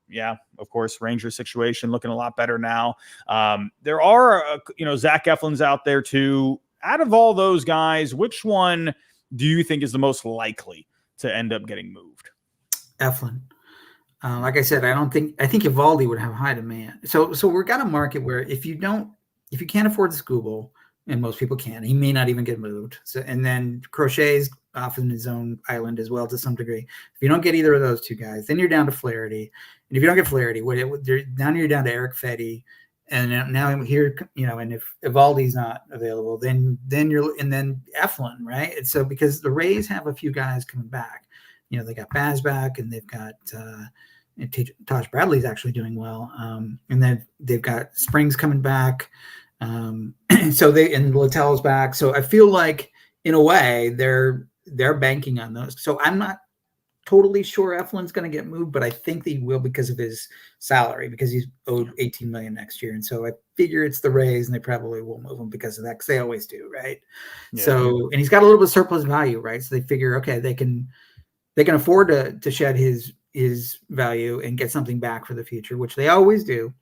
yeah, of course, Rangers situation looking a lot better now. There are, Zach Eflin's out there too. Out of all those guys, which one do you think is the most likely to end up getting moved? Eflin. Like I said, I think Eovaldi would have high demand. So we've got a market where if you can't afford Skubal, and most people can, he may not even get moved. So, and then Crochet's off in his own island as well to some degree. If you don't get either of those two guys, then you're down to Flaherty. And if you don't get Flaherty, now you're down to Eric Fetty. And now I'm here, and if Evaldi's not available, then Eflin, right? And so because the Rays have a few guys coming back, they got Baz back, and they've got Taj Bradley's actually doing well, and then they've got Springs coming back. And Littell's back. So I feel like in a way they're banking on those. So I'm not totally sure Eflin's going to get moved, but I think he will because of his salary, because he's owed $18 million next year. And so I figure it's the Rays, and they probably will move him because of that, because they always do, right? Yeah. So, and he's got a little bit of surplus value, right? So they figure, okay, they can afford to shed his value and get something back for the future, which they always do.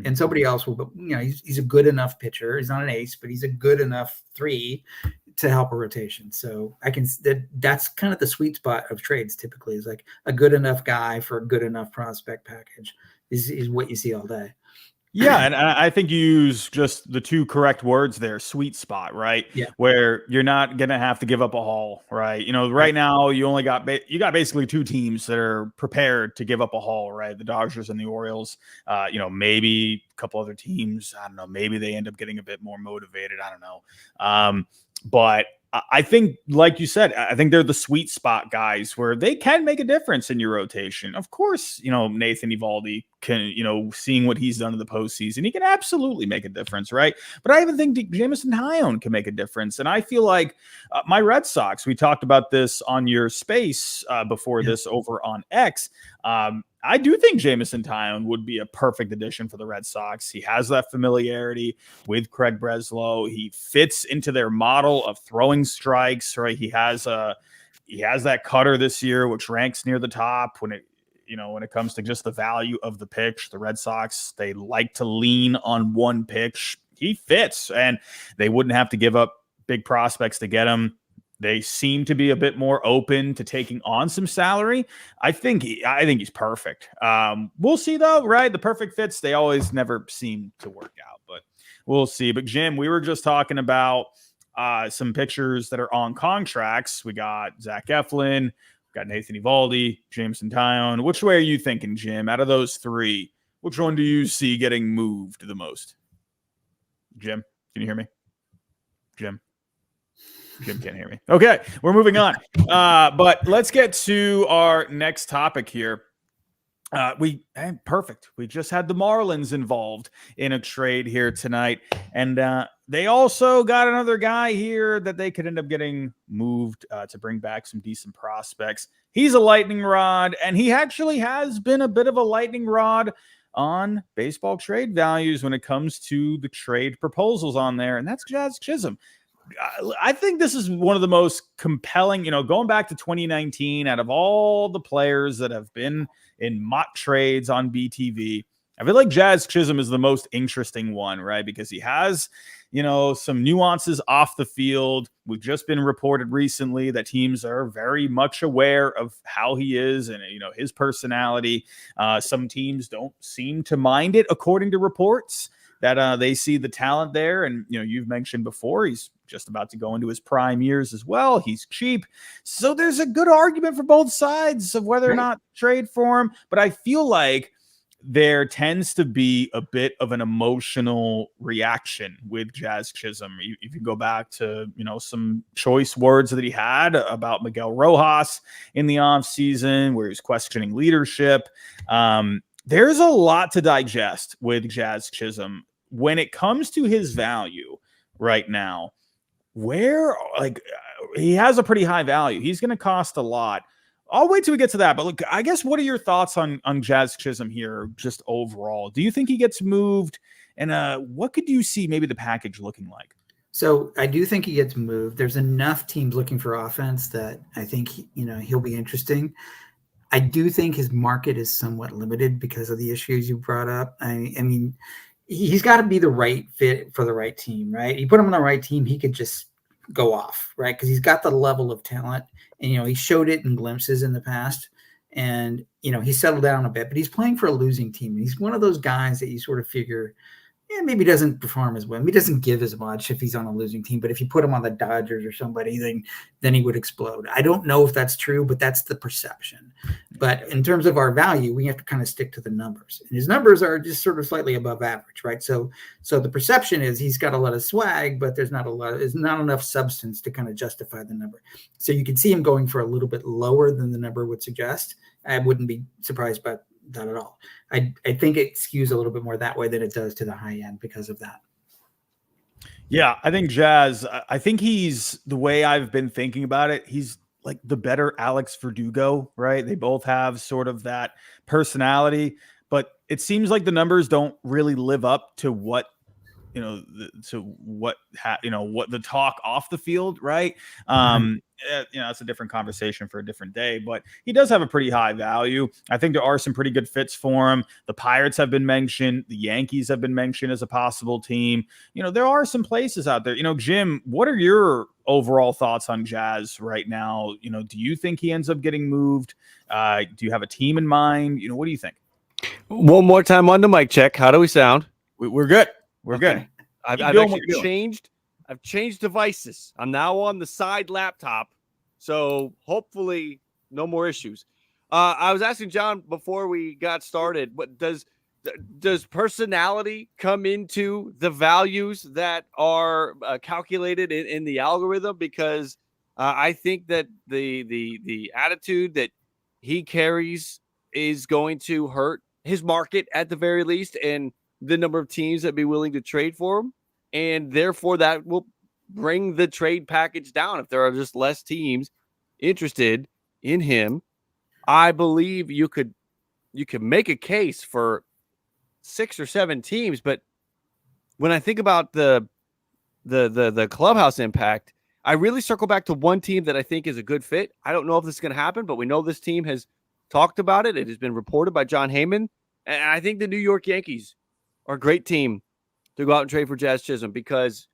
And somebody else will, but he's a good enough pitcher. He's not an ace, but he's a good enough 3 to help a rotation. So that's kind of the sweet spot of trades. Typically, is like a good enough guy for a good enough prospect package is what you see all day. Yeah, and I think you use just the 2 correct words there, sweet spot, right? Yeah. Where you're not going to have to give up a haul, right? Right now you only got basically 2 teams that are prepared to give up a haul, right? The Dodgers and the Orioles. Maybe a couple other teams, I don't know, maybe they end up getting a bit more motivated, I don't know. But I think, like you said, I think they're the sweet spot guys where they can make a difference in your rotation. Of course, Nathan Eovaldi can, seeing what he's done in the postseason, he can absolutely make a difference, right? But I even think Jameson Taillon can make a difference. And I feel like my Red Sox, we talked about this on your space before this over on X. I do think Jameson Taillon would be a perfect addition for the Red Sox. He has that familiarity with Craig Breslow. He fits into their model of throwing strikes, right? He has that cutter this year, which ranks near the top when it comes to just the value of the pitch. The Red Sox, they like to lean on one pitch. He fits, and they wouldn't have to give up big prospects to get him. They seem to be a bit more open to taking on some salary. I think he's perfect. We'll see though, right? The perfect fits, they always never seem to work out, but we'll see. But Jim, we were just talking about some pitchers that are on contracts. We got Zach Eflin, we got Nathan Eovaldi, Jameson Taillon. Which way are you thinking, Jim? Out of those 3, which one do you see getting moved the most? Jim, can you hear me? Jim can't hear me. Okay, we're moving on. But let's get to our next topic here. Perfect. We just had the Marlins involved in a trade here tonight. And they also got another guy here that they could end up getting moved to bring back some decent prospects. He's a lightning rod, and he actually has been a bit of a lightning rod on baseball trade values when it comes to the trade proposals on there. And that's Jazz Chisholm. I think this is one of the most compelling, going back to 2019, out of all the players that have been in mock trades on BTV, I feel like Jazz Chisholm is the most interesting one, right? Because he has, some nuances off the field. We've just been reported recently that teams are very much aware of how he is and, his personality. Some teams don't seem to mind it, according to reports, that they see the talent there. And, you've mentioned before, he's just about to go into his prime years as well. He's cheap. So there's a good argument for both sides of whether or not trade for him. But I feel like there tends to be a bit of an emotional reaction with Jazz Chisholm. If you go back to, some choice words that he had about Miguel Rojas in the offseason, where he's questioning leadership. There's a lot to digest with Jazz Chisholm when it comes to his value right now. He has a pretty high value. He's going to cost a lot. I'll wait till we get to that. But look, I guess, what are your thoughts on Jazz Chisholm here, just overall? Do you think he gets moved? And what could you see maybe the package looking like? So I do think he gets moved. There's enough teams looking for offense that I think, he'll be interesting. I do think his market is somewhat limited because of the issues you brought up. I mean, he's got to be the right fit for the right team, right? You put him on the right team, he could just go off, right? Because he's got the level of talent. And, he showed it in glimpses in the past. And, he settled down a bit, but he's playing for a losing team. He's one of those guys that you sort of figure, maybe doesn't perform as well. He doesn't give as much if he's on a losing team. But if you put him on the Dodgers or somebody, then he would explode. I don't know if that's true, but that's the perception. But in terms of our value, we have to kind of stick to the numbers. And his numbers are just sort of slightly above average, right? So the perception is he's got a lot of swag, but there's not enough substance to kind of justify the number. So you can see him going for a little bit lower than the number would suggest. I wouldn't be surprised by that at all. I think it skews a little bit more that way than it does to the high end because of that. Yeah, I think Jazz, I think he's, the way I've been thinking about it, he's like the better Alex Verdugo, right? They both have sort of that personality, but it seems like the numbers don't really live up to what, what the talk off the field, right? It's a different conversation for a different day, but he does have a pretty high value. I think there are some pretty good fits for him. The Pirates have been mentioned. The Yankees have been mentioned as a possible team. There are some places out there. Jim, what are your overall thoughts on Jazz right now? Do you think he ends up getting moved? Do you have a team in mind? What do you think? One more time on the mic check. How do we sound? We're good. We're good. I've actually changed. I've changed devices. I'm now on the side laptop, so hopefully no more issues. I was asking John before we got started, what does personality come into the values that are calculated in the algorithm? Because I think that the attitude that he carries is going to hurt his market at the very least, and the number of teams that be willing to trade for him. And therefore that will bring the trade package down. If there are just less teams interested in him, I believe you could make a case for 6 or 7 teams. But when I think about the clubhouse impact, I really circle back to one team that I think is a good fit. I don't know if this is going to happen, but we know this team has talked about it. It has been reported by John Heyman. And I think the New York Yankees are a great team to go out and trade for Jazz Chisholm, because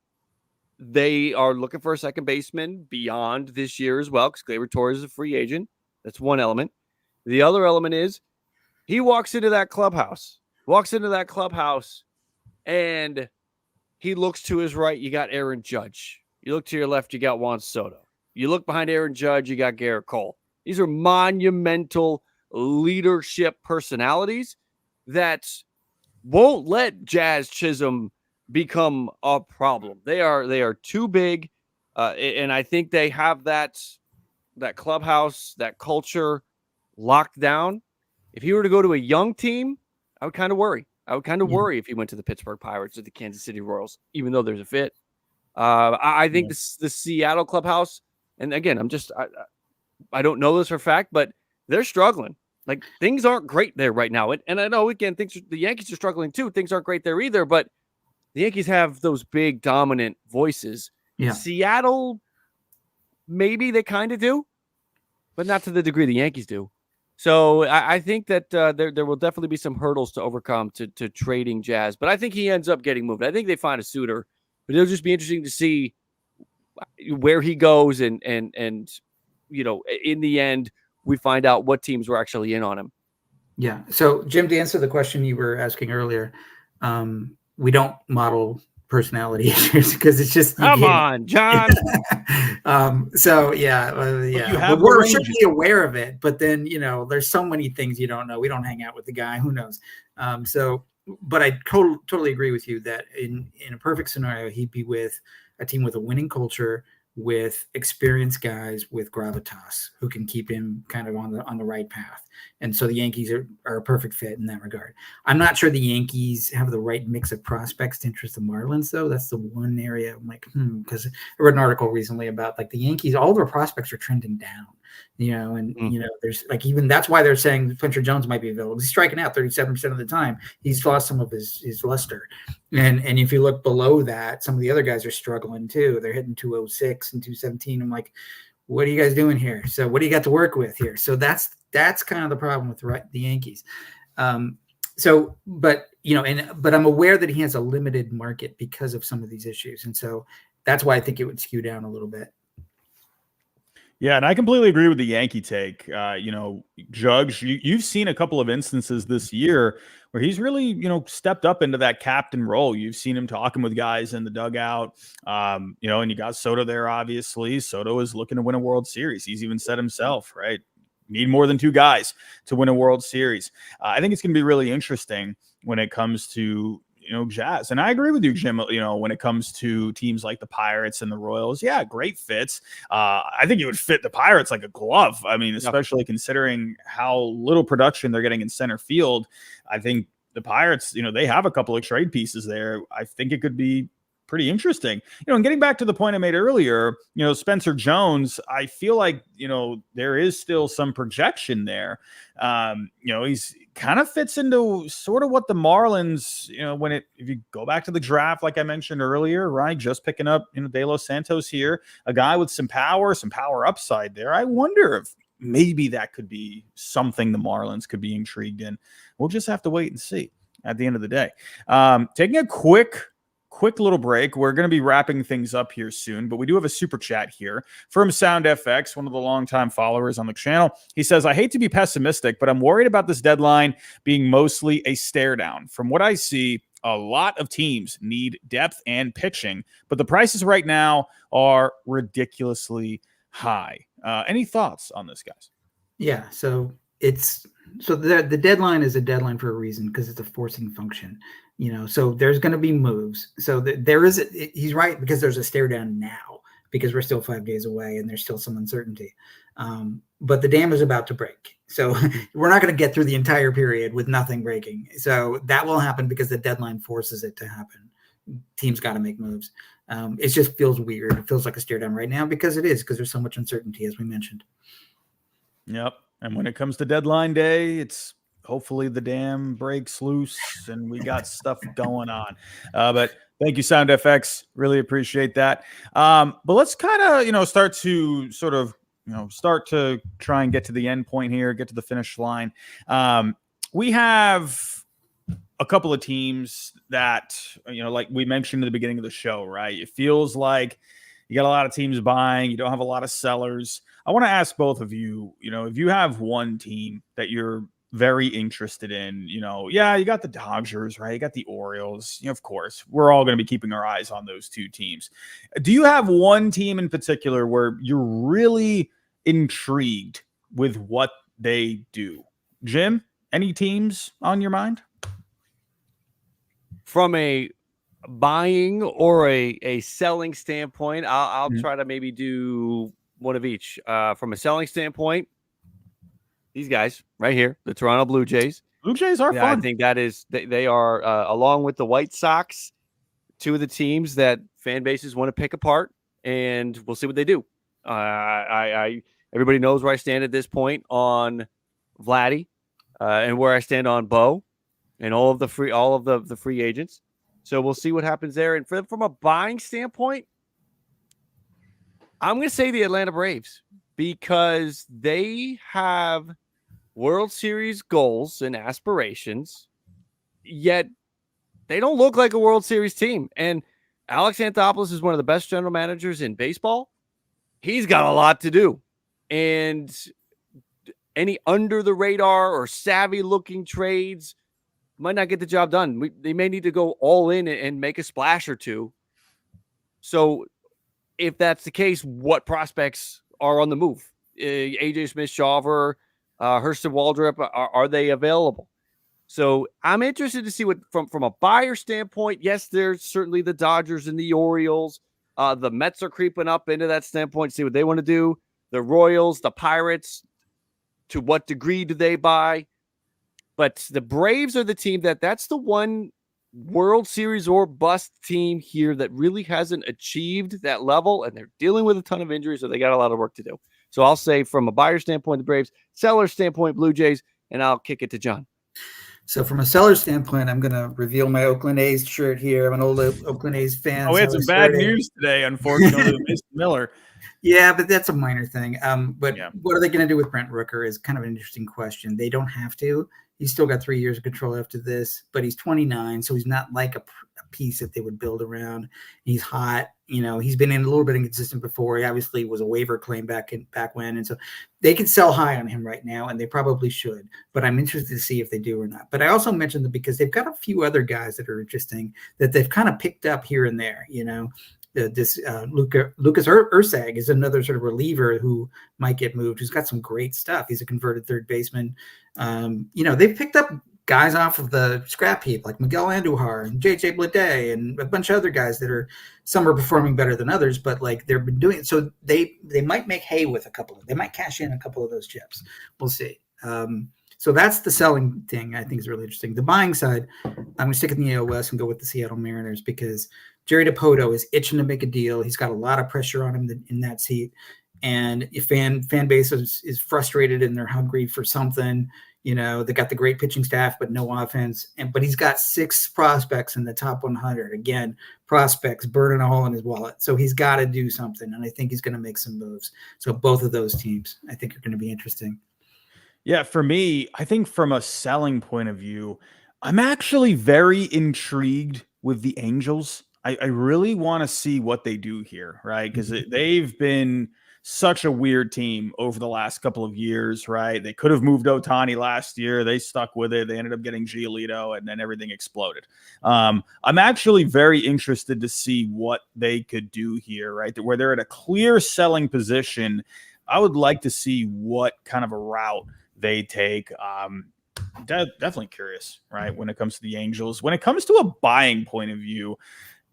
they are looking for a second baseman beyond this year as well, because Gleyber Torres is a free agent. That's one element. The other element is he walks into that clubhouse, and he looks to his right, you got Aaron Judge. You look to your left, you got Juan Soto. You look behind Aaron Judge, you got Garrett Cole. These are monumental leadership personalities that won't let Jazz Chisholm become a problem. They are too big, and I think they have that clubhouse, that culture locked down. If he were to go to a young team, I would kind of worry. Worry if he went to the Pittsburgh Pirates or the Kansas City Royals, even though there's a fit. I think the Seattle clubhouse, and again, I don't know this for a fact, but they're struggling. Like, things aren't great there right now. And I know, again, the Yankees are struggling too. Things aren't great there either, but the Yankees have those big dominant voices. Yeah. Seattle, maybe they kind of do, but not to the degree the Yankees do. So I think that there will definitely be some hurdles to overcome to trading Jazz, but I think he ends up getting moved. I think they find a suitor, but it'll just be interesting to see where he goes, and in the end, we find out what teams were actually in on him. Yeah. So, Jim, to answer the question you were asking earlier, we don't model personality issues because it's just come on, John. So yeah, yeah, we're certainly aware of it, but then there's so many things you don't know. We don't hang out with the guy, who knows. But I totally agree with you that in a perfect scenario, he'd be with a team with a winning culture, with experienced guys with gravitas who can keep him kind of on the right path. And so the Yankees are a perfect fit in that regard. I'm not sure the Yankees have the right mix of prospects to interest the Marlins, though. That's the one area I'm like, because I read an article recently about like the Yankees, all their prospects are trending down, there's like, even that's why they're saying Spencer Jones might be available. He's striking out 37% of the time. He's lost some of his luster. And if you look below that, some of the other guys are struggling too. They're hitting 206 and 217. I'm like, what are you guys doing here? So what do you got to work with here? So that's kind of the problem with the Yankees. But I'm aware that he has a limited market because of some of these issues. And so that's why I think it would skew down a little bit. Yeah, and I completely agree with the Yankee take. Judge, you've seen a couple of instances this year where he's really, stepped up into that captain role. You've seen him talking with guys in the dugout, and you got Soto there, obviously. Soto is looking to win a World Series. He's even said himself, right? Need more than two guys to win a World Series. I think it's going to be really interesting when it comes to Jazz. And I agree with you, Jim, when it comes to teams like the Pirates and the Royals, yeah, great fits. I think it would fit the Pirates like a glove. I mean, especially considering how little production they're getting in center field. I think the Pirates, they have a couple of trade pieces there. I think it could be pretty interesting. And getting back to the point I made earlier, Spencer Jones, I feel like, there is still some projection there. He's kind of fits into sort of what the Marlins, if you go back to the draft, like I mentioned earlier, right? Just picking up, De Los Santos here, a guy with some power upside there. I wonder if maybe that could be something the Marlins could be intrigued in. We'll just have to wait and see at the end of the day. Taking a quick little break. We're going to be wrapping things up here soon, but we do have a super chat here from Sound FX, one of the longtime followers on the channel. He says, I hate to be pessimistic, but I'm worried about this deadline being mostly a stare down. From what I see, a lot of teams need depth and pitching, but the prices right now are ridiculously high. Any thoughts on this, guys? Yeah. So the deadline is a deadline for a reason, because it's a forcing function. So there's going to be moves. So he's right, because there's a stare down now, because we're still 5 days away and there's still some uncertainty. But the dam is about to break. So we're not going to get through the entire period with nothing breaking. So that will happen because the deadline forces it to happen. Teams got to make moves. It just feels weird. It feels like a stare down right now, because there's so much uncertainty, as we mentioned. Yep. And when it comes to deadline day, it's hopefully the dam breaks loose and we got stuff going on. But thank you, Sound FX. Really appreciate that. But let's kind of, start to sort of, start to try and get to the end point here, get to the finish line. We have a couple of teams that, like we mentioned at the beginning of the show, right? It feels like you got a lot of teams buying. You don't have a lot of sellers. I want to ask both of you, if you have one team that you're very interested in, you got the Dodgers, right? You got the Orioles. Of course, we're all going to be keeping our eyes on those two teams. Do you have one team in particular where you're really intrigued with what they do? Jim, any teams on your mind? From a buying or a selling standpoint, I'll try to maybe do one of each. From a selling standpoint, these guys right here, the Toronto Blue Jays. Blue Jays are fun. I think that is they are along with the White Sox, two of the teams that fan bases want to pick apart, and we'll see what they do. Everybody knows where I stand at this point on Vladdy, and where I stand on Bo, and all of the free agents. So we'll see what happens there. And from a buying standpoint, I'm going to say the Atlanta Braves, because they have World Series goals and aspirations, yet they don't look like a World Series team. And Alex Anthopoulos is one of the best general managers in baseball. He's got a lot to do. And any under the radar or savvy looking trades might not get the job done. They may need to go all in and make a splash or two. So if that's the case, what prospects are on the move? AJ Smith-Shawver, Hurston Waldrop, are they available? So I'm interested to see what from a buyer standpoint. Yes, there's certainly the Dodgers and the Orioles. The Mets are creeping up into that standpoint, see what they want to do. The Royals, the Pirates, to what degree do they buy? But the Braves are the team that's the one World Series or bust team here that really hasn't achieved that level, and they're dealing with a ton of injuries, so they got a lot of work to do. So I'll say from a buyer standpoint, the Braves, seller standpoint, Blue Jays, and I'll kick it to John. So from a seller standpoint, I'm going to reveal my Oakland A's shirt here. I'm an old Oakland A's fan. Oh, we had some bad news today, unfortunately, with Mason Miller. Yeah, but that's a minor thing. But Yeah. What are they going to do with Brent Rooker is kind of an interesting question. They don't have to. He's still got 3 years of control after this, but he's 29, so he's not like a piece that they would build around. He's hot. He's been in a little bit inconsistent before. He obviously was a waiver claim back when, and so they can sell high on him right now, and they probably should. But I'm interested to see if they do or not. But I also mentioned that because they've got a few other guys that are interesting that they've kind of picked up here and there. Lucas Ursag is another sort of reliever who might get moved, who's got some great stuff. He's a converted third baseman. They've picked up guys off of the scrap heap like Miguel Andujar and JJ Bleday and a bunch of other guys that some are performing better than others, but like they've been doing it. So they might make hay with they might cash in a couple of those chips. We'll see. So that's the selling thing I think is really interesting. The buying side, I'm going to stick in the AL West and go with the Seattle Mariners because Jerry Dipoto is itching to make a deal. He's got a lot of pressure on him in that seat. And if fan base is frustrated and they're hungry for something, they got the great pitching staff, but no offense. But he's got 6 prospects in the top 100. Again, prospects burning a hole in his wallet. So he's got to do something. And I think he's going to make some moves. So both of those teams, I think, are going to be interesting. Yeah, for me, I think from a selling point of view, I'm actually very intrigued with the Angels. I really want to see what they do here, right? Because they've been such a weird team over the last couple of years, right? They could have moved Ohtani last year. They stuck with it. They ended up getting Giolito, and then everything exploded. I'm actually very interested to see what they could do here, right? Where they're at a clear selling position. I would like to see what kind of a route they take. Definitely curious, right? When it comes to the Angels, when it comes to a buying point of view,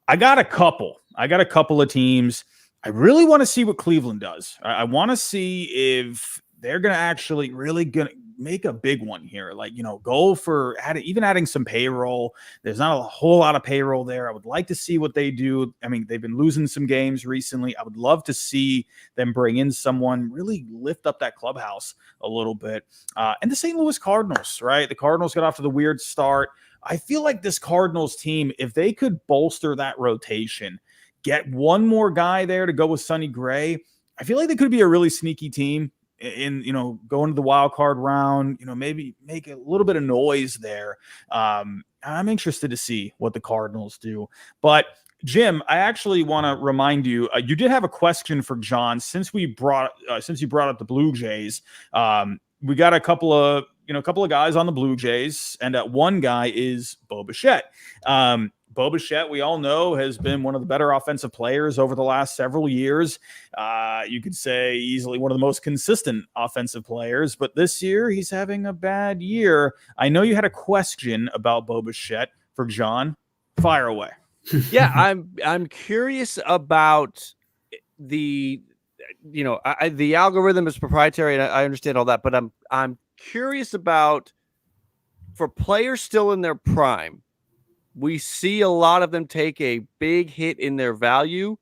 I got a couple of teams. I really want to see what Cleveland does. I want to see if they're going to actually really going to make a big one here. Like, go for adding some payroll. There's not a whole lot of payroll there. I would like to see what they do. I mean, they've been losing some games recently. I would love to see them bring in someone, really lift up that clubhouse a little bit. And the St. Louis Cardinals, right? The Cardinals got off to the weird start. I feel like this Cardinals team, if they could bolster that rotation, get one more guy there to go with Sonny Gray, I feel like they could be a really sneaky team in go into the wild card round, maybe make a little bit of noise there. I'm interested to see what the Cardinals do. But Jim, I actually want to remind you, you did have a question for John since you brought up the Blue Jays. We got a couple of guys on the Blue Jays, and one guy is Bo Bichette. Bo Bichette, we all know, has been one of the better offensive players over the last several years. You could say easily one of the most consistent offensive players, but this year he's having a bad year. I know you had a question about Bo Bichette for John. Fire away. Yeah, I'm curious about the the algorithm is proprietary, and I understand all that, but I'm curious about, for players still in their prime, we see a lot of them take a big hit in their value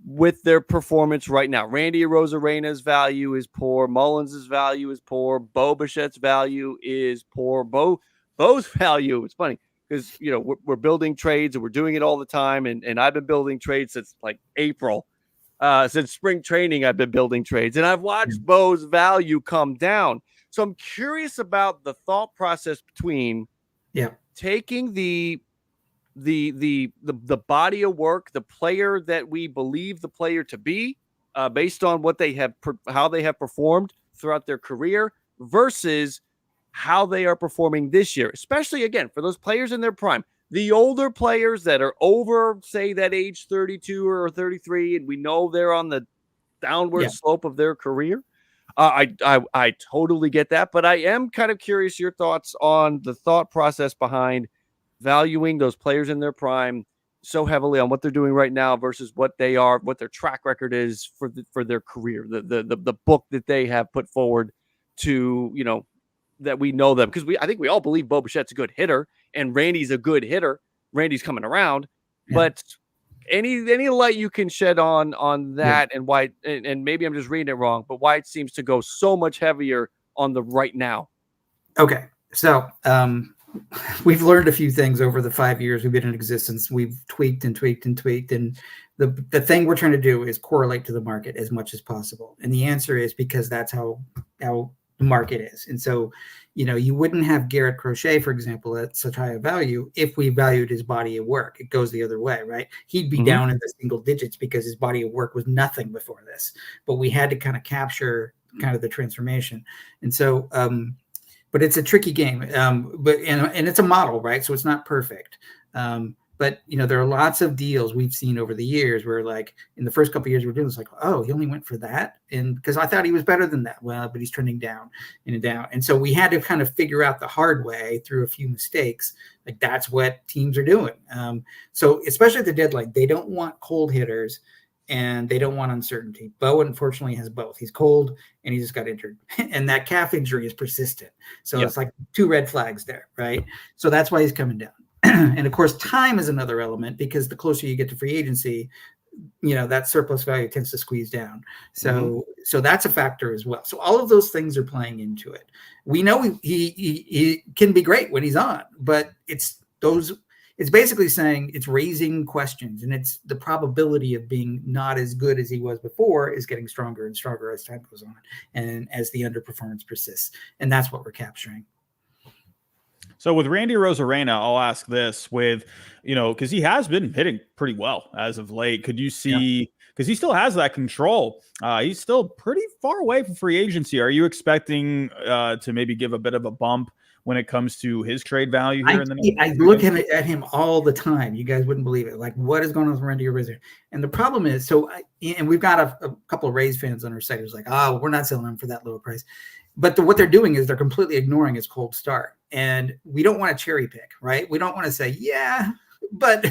with their performance right now. Randy Arozarena's value is poor. Mullins' value is poor. Bo Bichette's value is poor. Bo's value, it's funny because, we're building trades and we're doing it all the time. And I've been building trades since like April. Since spring training, I've been building trades, and I've watched Bo's value come down. So I'm curious about the thought process between taking the body of work, the player that we believe the player to be, based on what they have, how they have performed throughout their career, versus how they are performing this year, especially again for those players in their prime, the older players that are over, say, that age 32 or 33, and we know they're on the downward slope of their career. I totally get that, but I am kind of curious your thoughts on the thought process behind valuing those players in their prime so heavily on what they're doing right now versus what they are, what their track record is for their career, the book that they have put forward to, you know, that we know them, because I think we all believe Bo Bichette's a good hitter and Randy's a good hitter. Randy's coming around, but any light you can shed on that and why, and maybe I'm just reading it wrong, but why it seems to go so much heavier on the right now. Okay, so we've learned a few things over the 5 years we've been in existence. We've tweaked and tweaked and tweaked, and the thing we're trying to do is correlate to the market as much as possible. And the answer is because that's how the market is. And so, you know, you wouldn't have Garrett Crochet, for example, at such high a value if we valued his body of work. It goes the other way, right? He'd be down in the single digits because his body of work was nothing before this. But we had to kind of capture kind of the transformation. And so, but it's a tricky game. But it's a model, right? So it's not perfect. But, you know, there are lots of deals we've seen over the years where, like, in the first couple of years we're doing this, like, oh, he only went for that. And because I thought he was better than that. Well, but he's trending down and down. And so we had to kind of figure out the hard way through a few mistakes. Like, that's what teams are doing. So especially at the deadline, they don't want cold hitters and they don't want uncertainty. Bo, unfortunately, has both. He's cold and he just got injured. And that calf injury is persistent. So it's like 2 red flags there, right? So that's why he's coming down. And of course, time is another element, because the closer you get to free agency, you know, that surplus value tends to squeeze down. So that's a factor as well. So all of those things are playing into it. We know he can be great when he's on, but it's basically saying it's raising questions, and it's the probability of being not as good as he was before is getting stronger and stronger as time goes on, and as the underperformance persists. And that's what we're capturing. So with Randy Arozarena, I'll ask this, with, you know, because he has been hitting pretty well as of late. Could you see, because he still has that control, he's still pretty far away from free agency. Are you expecting to maybe give a bit of a bump when it comes to his trade value here in the next? I look at him all the time. You guys wouldn't believe it. Like, what is going on with Randy Arozarena? And the problem is, and we've got a couple of Rays fans on our site who's like, oh, we're not selling him for that low price. But what they're doing is they're completely ignoring his cold start. And we don't want to cherry pick, right? We don't want to say, yeah, but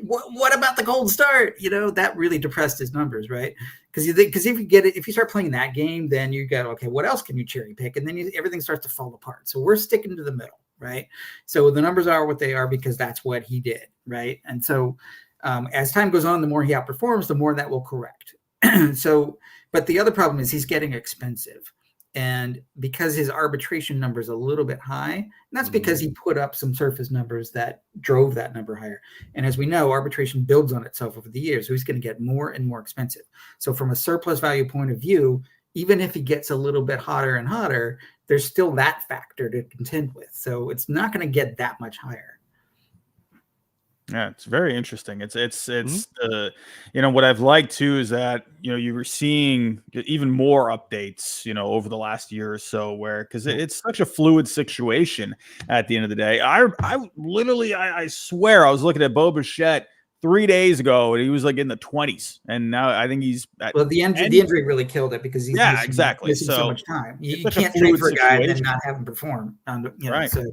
what about the cold start? You know, that really depressed his numbers, right? Because if you start playing that game, then you go, okay, what else can you cherry pick? And then everything starts to fall apart. So we're sticking to the middle, right? So the numbers are what they are because that's what he did, right? And so as time goes on, the more he outperforms, the more that will correct. But the other problem is he's getting expensive. And because his arbitration number is a little bit high, and that's because he put up some surface numbers that drove that number higher. And as we know, arbitration builds on itself over the years. So he's going to get more and more expensive. So from a surplus value point of view, even if he gets a little bit hotter and hotter, there's still that factor to contend with. So it's not going to get that much higher. Yeah, it's very interesting. It's you know, what I've liked too is that, you know, you were seeing even more updates, you know, over the last year or so, where, because it's such a fluid situation at the end of the day. I literally swear I was looking at Bo Bichette 3 days ago and he was like in the 20s, and now I think he's the injury really killed it, because he's missing so much time. You can't trade for a guy and then not have him perform. You know, right. So.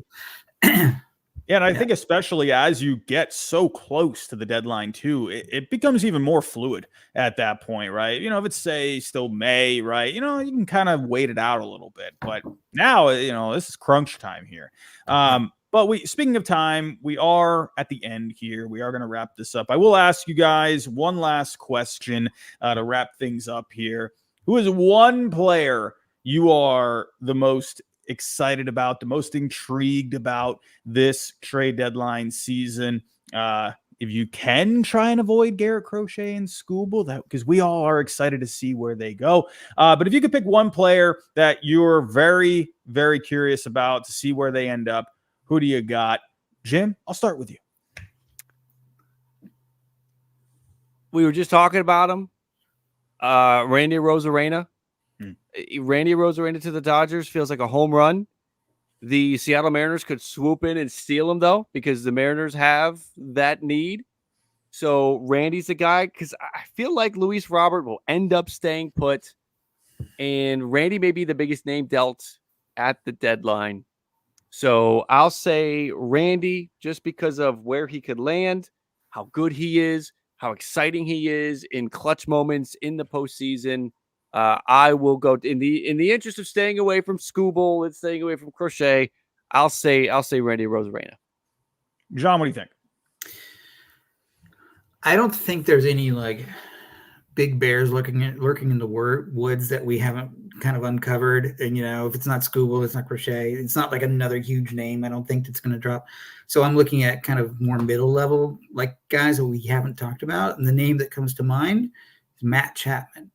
Yeah, and I think especially as you get so close to the deadline too, it becomes even more fluid at that point, right? You know, if it's, say, still May, right? You know, you can kind of wait it out a little bit. But now, you know, this is crunch time here. But speaking of time, we are at the end here. We are going to wrap this up. I will ask you guys one last question to wrap things up here. Who is one player you are the most excited about, the most intrigued about this trade deadline season? if you can try and avoid Garrett Crochet and Skubal, that because we all are excited to see where they go. But if you could pick one player that you're very, very curious about to see where they end up, who do you got? Jim, I'll start with you. We were just talking about him. Randy Arozarena. Randy Arozarena to the Dodgers feels like a home run. The Seattle Mariners could swoop in and steal him, though, because the Mariners have that need. So Randy's the guy, because I feel like Luis Robert will end up staying put, and Randy may be the biggest name dealt at the deadline. So I'll say Randy, just because of where he could land, how good he is, how exciting he is in clutch moments in the postseason. I will go in the interest of staying away from Skubal and staying away from Crochet. I'll say Randy Arozarena. John, what do you think? I don't think there's any like big bears lurking in the woods that we haven't kind of uncovered. And if it's not Skubal, it's not Crochet. It's not like another huge name. I don't think it's going to drop. So I'm looking at kind of more middle level like guys that we haven't talked about. And the name that comes to mind is Matt Chapman.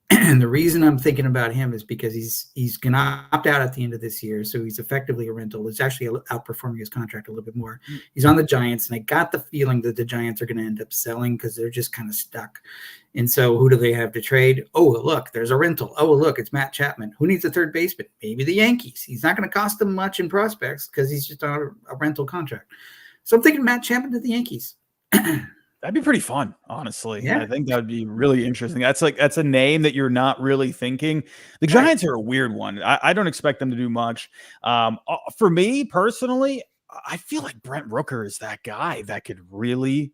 And the reason I'm thinking about him is because he's going to opt out at the end of this year. So he's effectively a rental. It's actually outperforming his contract a little bit more. He's on the Giants, and I got the feeling that the Giants are going to end up selling because they're just kind of stuck. And so who do they have to trade? Oh, look, there's a rental. Oh, look, it's Matt Chapman. Who needs a third baseman? Maybe the Yankees. He's not going to cost them much in prospects because he's just on a rental contract. So I'm thinking Matt Chapman to the Yankees. That'd be pretty fun, honestly. Yeah. I think that would be really interesting. That's a name that you're not really thinking. The Giants are a weird one. I don't expect them to do much. For me personally, I feel like Brent Rooker is that guy that could really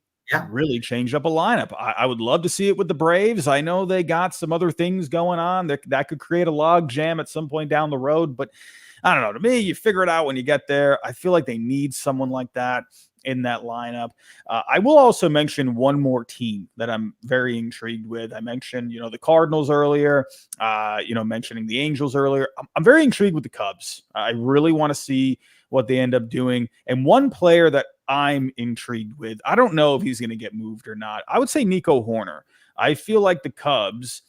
change up a lineup. I would love to see it with the Braves. I know they got some other things going on that could create a log jam at some point down the road, but I don't know. To me, you figure it out when you get there. I feel like they need someone like that in that lineup. I will also mention one more team that I'm very intrigued with. I mentioned, the Cardinals earlier, mentioning the Angels earlier. I'm very intrigued with the Cubs. I really want to see what they end up doing. And one player that I'm intrigued with, I don't know if he's going to get moved or not. I would say Nico Horner. I feel like the Cubs,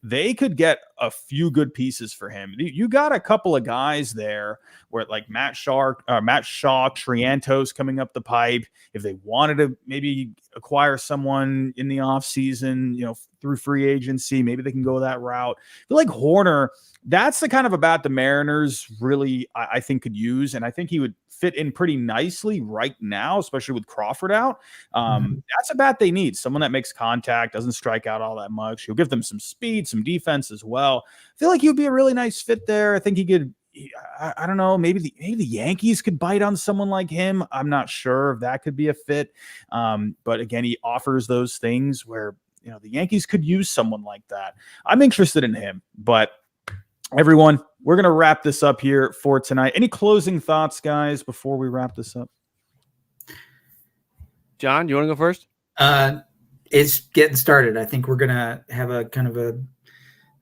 they could get a few good pieces for him. You got a couple of guys there where like Matt Shaw, Triantos coming up the pipe. If they wanted to maybe acquire someone in the offseason, through free agency, maybe they can go that route. I feel like Horner, that's the kind of a bat the Mariners really, I think, could use. And I think he would fit in pretty nicely right now, especially with Crawford out. That's a bat they need. Someone that makes contact, doesn't strike out all that much. He'll give them some speed, some defense as well. I feel like he would be a really nice fit there. I think he could, I don't know, maybe the Yankees could bite on someone like him. I'm not sure if that could be a fit. But again, he offers those things where, the Yankees could use someone like that. I'm interested in him, but everyone, we're going to wrap this up here for tonight. Any closing thoughts, guys, before we wrap this up? John, you want to go first? It's getting started. I think we're going to have a kind of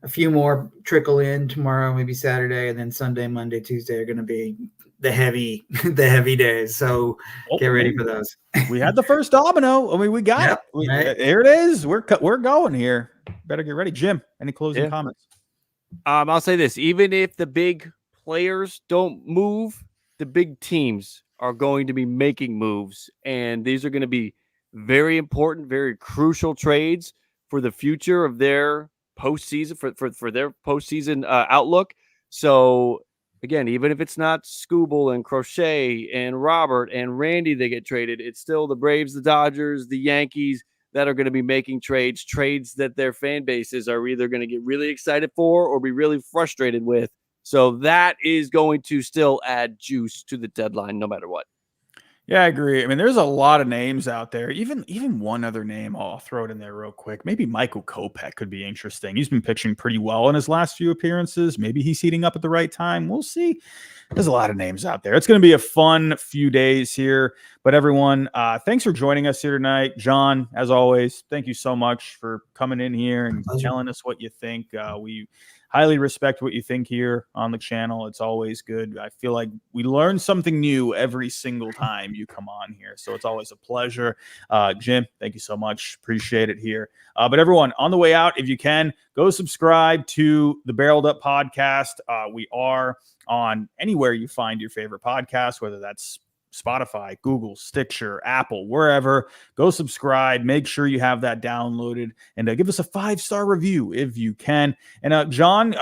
a few more trickle in tomorrow, maybe Saturday, and then Sunday, Monday, Tuesday are going to be the heavy days. So get ready for those. We had the first domino. I mean, we got it. Right. There it is. We're going here. Better get ready. Jim, any closing comments? I'll say this. Even if the big players don't move, the big teams are going to be making moves. And these are going to be very important, very crucial trades for the future of their postseason, for their postseason outlook. So, again, even if it's not Skubal and Crochet and Robert and Randy that get traded, it's still the Braves, the Dodgers, the Yankees that are going to be making trades that their fan bases are either going to get really excited for or be really frustrated with. So that is going to still add juice to the deadline no matter what. Yeah, I agree. I mean, there's a lot of names out there. Even one other name, I'll throw it in there real quick. Maybe Michael Kopech could be interesting. He's been pitching pretty well in his last few appearances. Maybe he's heating up at the right time. We'll see. There's a lot of names out there. It's going to be a fun few days here. But everyone, thanks for joining us here tonight. John, as always, thank you so much for coming in here and telling us what you think. highly respect what you think here on the channel. It's always good. I feel like we learn something new every single time you come on here. So it's always a pleasure. Jim, thank you so much. Appreciate it here. But everyone, on the way out, if you can, go subscribe to the Barreled Up podcast. We are on anywhere you find your favorite podcast, whether that's Spotify, Google, Stitcher, Apple, wherever. Go subscribe. Make sure you have that downloaded, and give us a 5-star review if you can. And John,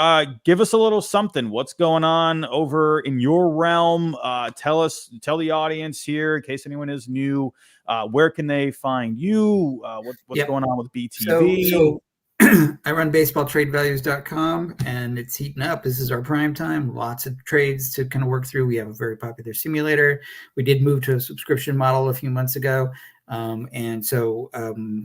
give us a little something. What's going on over in your realm? Tell the audience here, in case anyone is new. Where can they find you? What's going on with BTV? So I run baseballtradevalues.com, and it's heating up. This is our prime time. Lots of trades to kind of work through. We have a very popular simulator. We did move to a subscription model a few months ago. And so,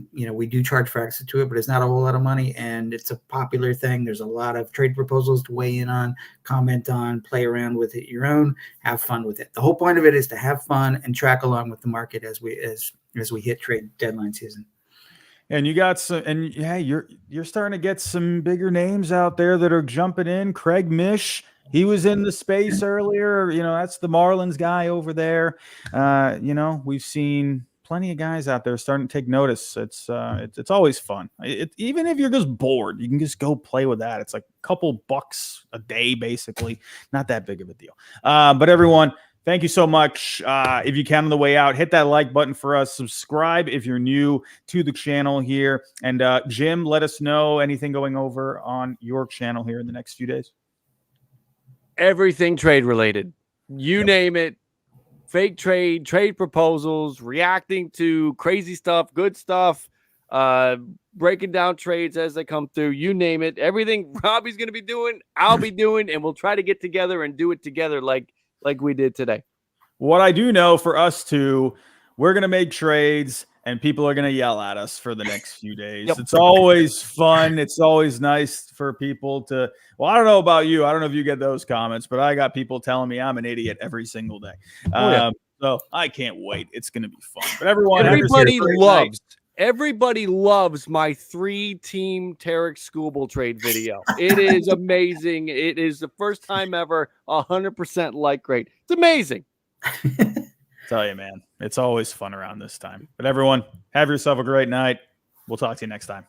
we do charge for access to it, but it's not a whole lot of money, and it's a popular thing. There's a lot of trade proposals to weigh in on, comment on, play around with it your own, have fun with it. The whole point of it is to have fun and track along with the market as we hit trade deadline season. And you got some, and yeah, you're starting to get some bigger names out there that are jumping in. Craig Mish, he was in the space earlier. That's the Marlins guy over there. We've seen plenty of guys out there starting to take notice. It's always fun. Even if you're just bored, you can just go play with that. It's like a couple bucks a day, basically. Not that big of a deal. But everyone, thank you so much. If you can on the way out, hit that like button for us. Subscribe if you're new to the channel here. And Jim, let us know anything going over on your channel here in the next few days. Everything trade related. You name it. Fake trade proposals, reacting to crazy stuff, good stuff, breaking down trades as they come through. You name it. Everything Robbie's going to be doing, I'll be doing, and we'll try to get together and do it together like we did today. What I do know for us two, we're going to make trades and people are going to yell at us for the next few days. Yep. It's always fun. It's always nice for people to, well, I don't know about you. I don't know if you get those comments, but I got people telling me I'm an idiot every single day. So I can't wait. It's going to be fun. But everyone, everybody loves my 3-team Tarik Skubal trade video. It is amazing. It is the first time ever 100% like rate. It's amazing. Tell you, man, it's always fun around this time. But everyone, have yourself a great night. We'll talk to you next time.